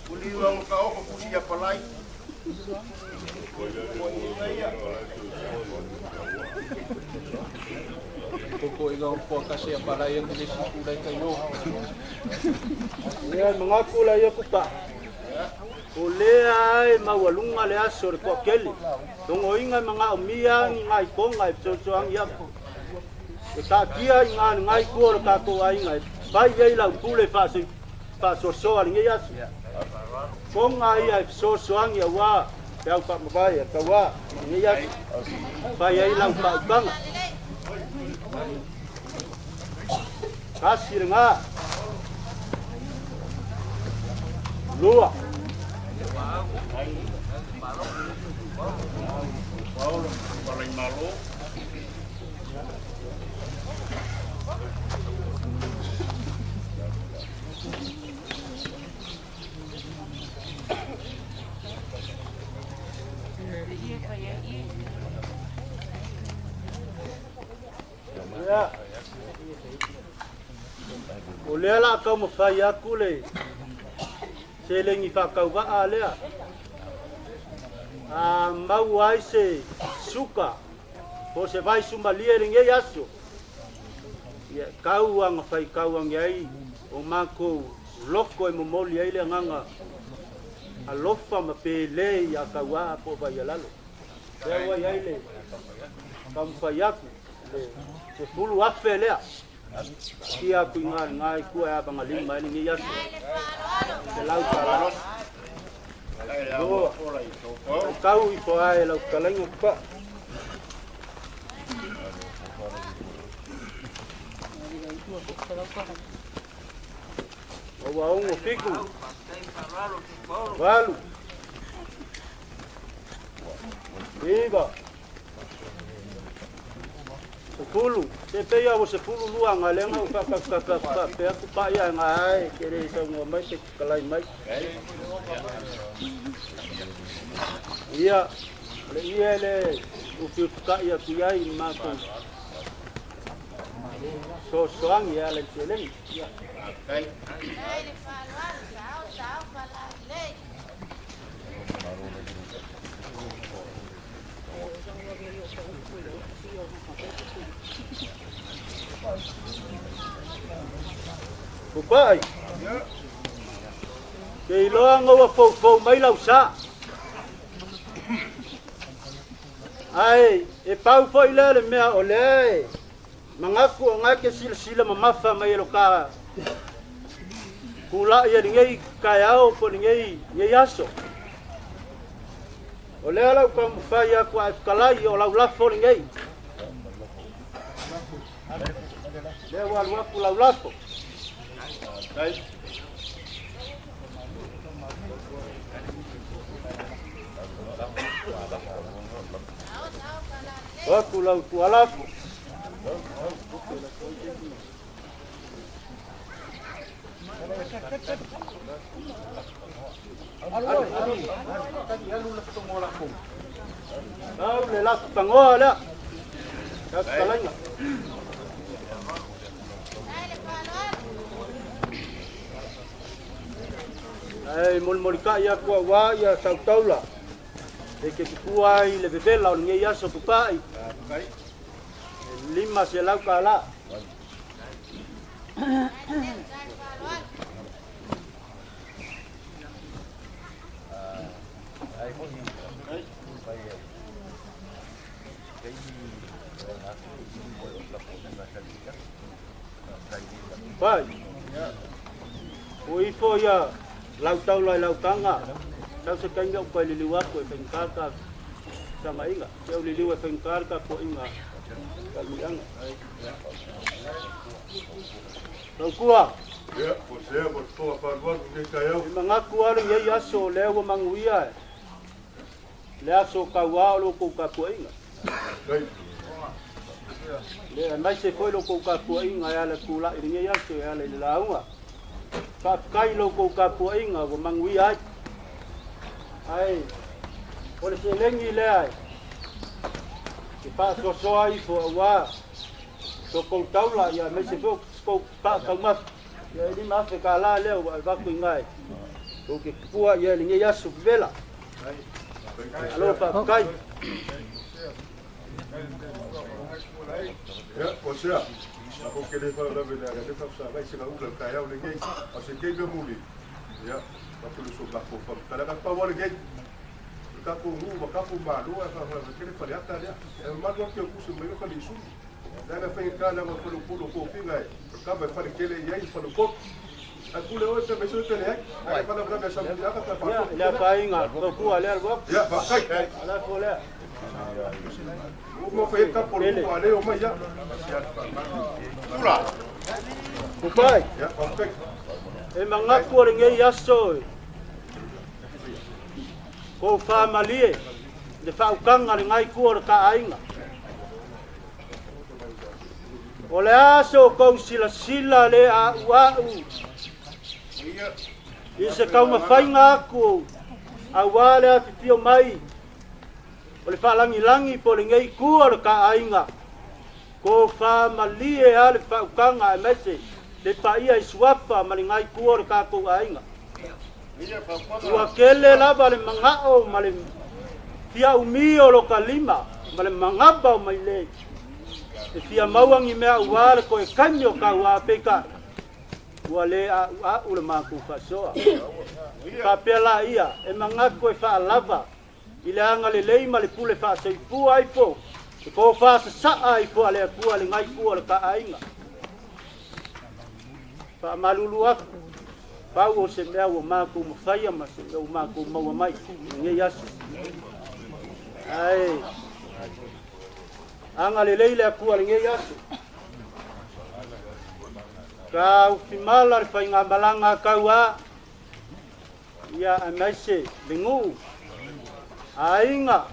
Kuliwa ka o ko pusia palai. Koko ikaw po kasi para yung kulay kayo. Yan mga kulay ko pa. Ule ay mawalunga le asor ko keli. Tungoy nga mga umiyang ngay ko ngay so ang yak. Ita kia ngay ko ka ko ay ngay. Bai ay lang kulay pa so so ang yas. Kung ay so ang yawa Pau pa mavai ka wa ni ya pai ai lau pa banga kasih nga lua paling malu ya oleh lah kau mafai aku le selengi fakau ba alea mau ai se suka po se vai sumalia ringe yaso ya kau ang fai kau ang ai o mako loko e momoli ai le nganga alofa ma pele ya kawa po vai lalo ya wa ai le kam fai aku le se fulu afelea kia ku ngai ku ya bangaling mai ni yaso se lau para kau ipo ai lau kalengo pa o waung o fiku walu iba sepuluh sepea o sepuluh luang alenga pa pe aku pa ya ngai kere sa mo mai se kalai mai iya le iya le u ka ya ku ya i ma ko so soang ya le seleng ya kai Bupai. Kei loa ngawa fau mai lau sa. Ai, e pau foi le mea ole. Mangaku ngake sila mamafa mai loka. Kula ia ngai kayao po ngai yaso. Ole lau ka mfai aku afkalai o lau lafo ngai. Le wa ku lau lafo. Right. Aku lau tualaku. Kau lelah pangola lah. Kau kalanya. Ai mol ka ya kwa wa ya sautaula e ke kuai le bebela o nge ya so pupai lima se lau kala pai oi fo ya lau tau lai lau tanga tau se kainga upai liliwa ko e pengkarka sama inga tau liliwa pengkarka ko inga kalianga tau kuah ya po se po to pa wa ke kayau mangaku ale ye yaso lewa manguia le aso kawa lo ko ka ko inga le mai se foi lo ko ka ko inga ya le kula iringe yaso ya le launga ka kai lo ko ka po inga go mangui ai ole se lengi le ai ki pa so ai fo wa so ko taula ya me se fo ko pa ka ma ya ni ma fe ka la le va ku ngai ko ke pua ya ni ya su vela alo pa kai ya po se ako kele fa la vela de fa sa vai se la ula ka ya o le gei o se ke be muli ya pa tu so ba ko fa ta la pa wa le gei ka ko ru ba ka ko ba do fa fa kele fa ya ta ya e ma do ke ku se me ko li su da na fa ka na ko ko ko finga ka ba fa kele ya i fa ko Aku lewat sampai situ ni. Ada pada biasa dia kata Pak. Ya, dia painga, ku ale algo. Ya, pakai. Ala boleh. Mau pergi ke puluh ada rumah ya. Pula. Kupai. Ya, pakai. Emang aku orang yaso. Ko family. De fa ukang ngai ku or ka ainga. Ole aso kong sila le a wau. Isa kau mafainga aku. Awale a tio mai. Ole fa langi pole ngai ku or ka ainga. Ko fa malie ale fa ukanga mese. Le pa ia iswapa malingai ku or ka ku ainga. Ua kele lava le mangao male fia umio lo kalima male mangaba mai le. Fia mauangi mea uare ko e kanyo ka ua peka. Ua le a ule maku fasoa. Ka pela ia e mangaku e fa lava. Ile anga le leima le pule fa seipu ai po. Ko fa sa ai po ale ku ale ngai ku ale ka ainga. Fa malulu aku. Pau o se mea o maku mawhaia ma se o maku maua mai nge yasu. Ai. Anga le leile aku ale nge yasu. Ka ufimala le whainga malanga kaua. Ia amaise lingu. Ainga.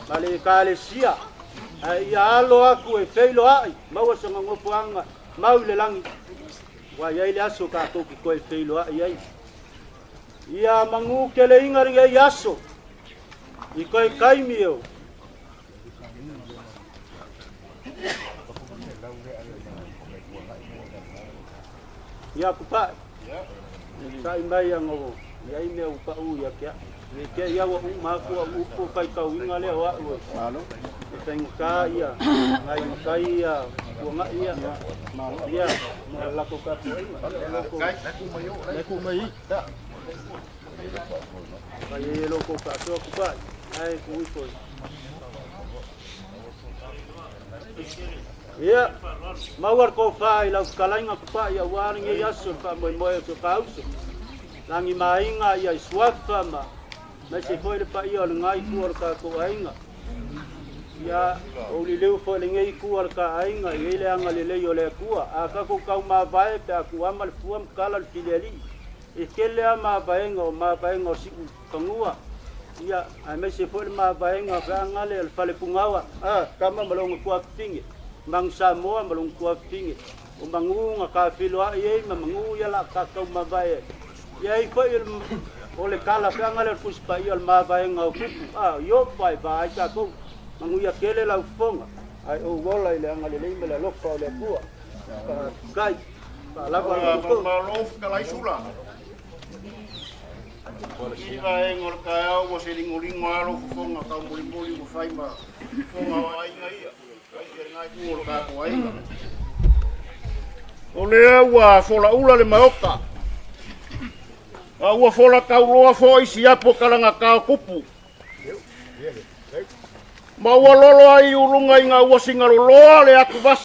Male ka le sia. Ia alo aku e feilo ai. Maua sa ngopuanga. Mau le langi. Wa ia ile aso ka toki ko e feilo ai ai. Ia mangu kele inga ringa yaso. I ko e kaimio. Ia kupa. Sai mai ngo. Ia ime upa u ya kia. Ke ia wa maku u ko kai ka winga le wa u. Malo. Tengka ia. Ngai kai ia. Wa ia. Ia. La ko ka tu. Kai ku mai. Da. Kai lo ko ka tu ku pa. Ai ku ko. Ia. Mawar ko fa ila kalainga ku pa ia waringe yaso fa mo so kauso. Langi mainga ia swafa ma. Na se foi pa ia ngai ku ka ko ainga. Ya o leu fo le ngai ku ka ainga ile anga le le le ku a ka ko ka ma vai pe ku amal fuam kala filiali e kele ma vaenga si kangua ya a me se fo ma vaenga ka ngale al fale pungawa kama malong ku afingi mang samoa malong ku afingi o mangunga ka filo ai mangu ya la ka ka ma vai ya i ko o le kala ka ngale puspa i al ma vaenga ku yo vai ka ko mangu ya kele la fonga ai o gola ile angale le mele lo fa le bua kai la ba ko lo ka lai sula ira engor ka o se lingolingo alo fonga ka muli ko fai ma fonga ai ngai ai ngai ku ka ko ai o le wa fola ula le maoka a ua fola ka uloa fo isi apo kalanga ka kupu ma ua lolo ai urunga inga ua singa loloa le aku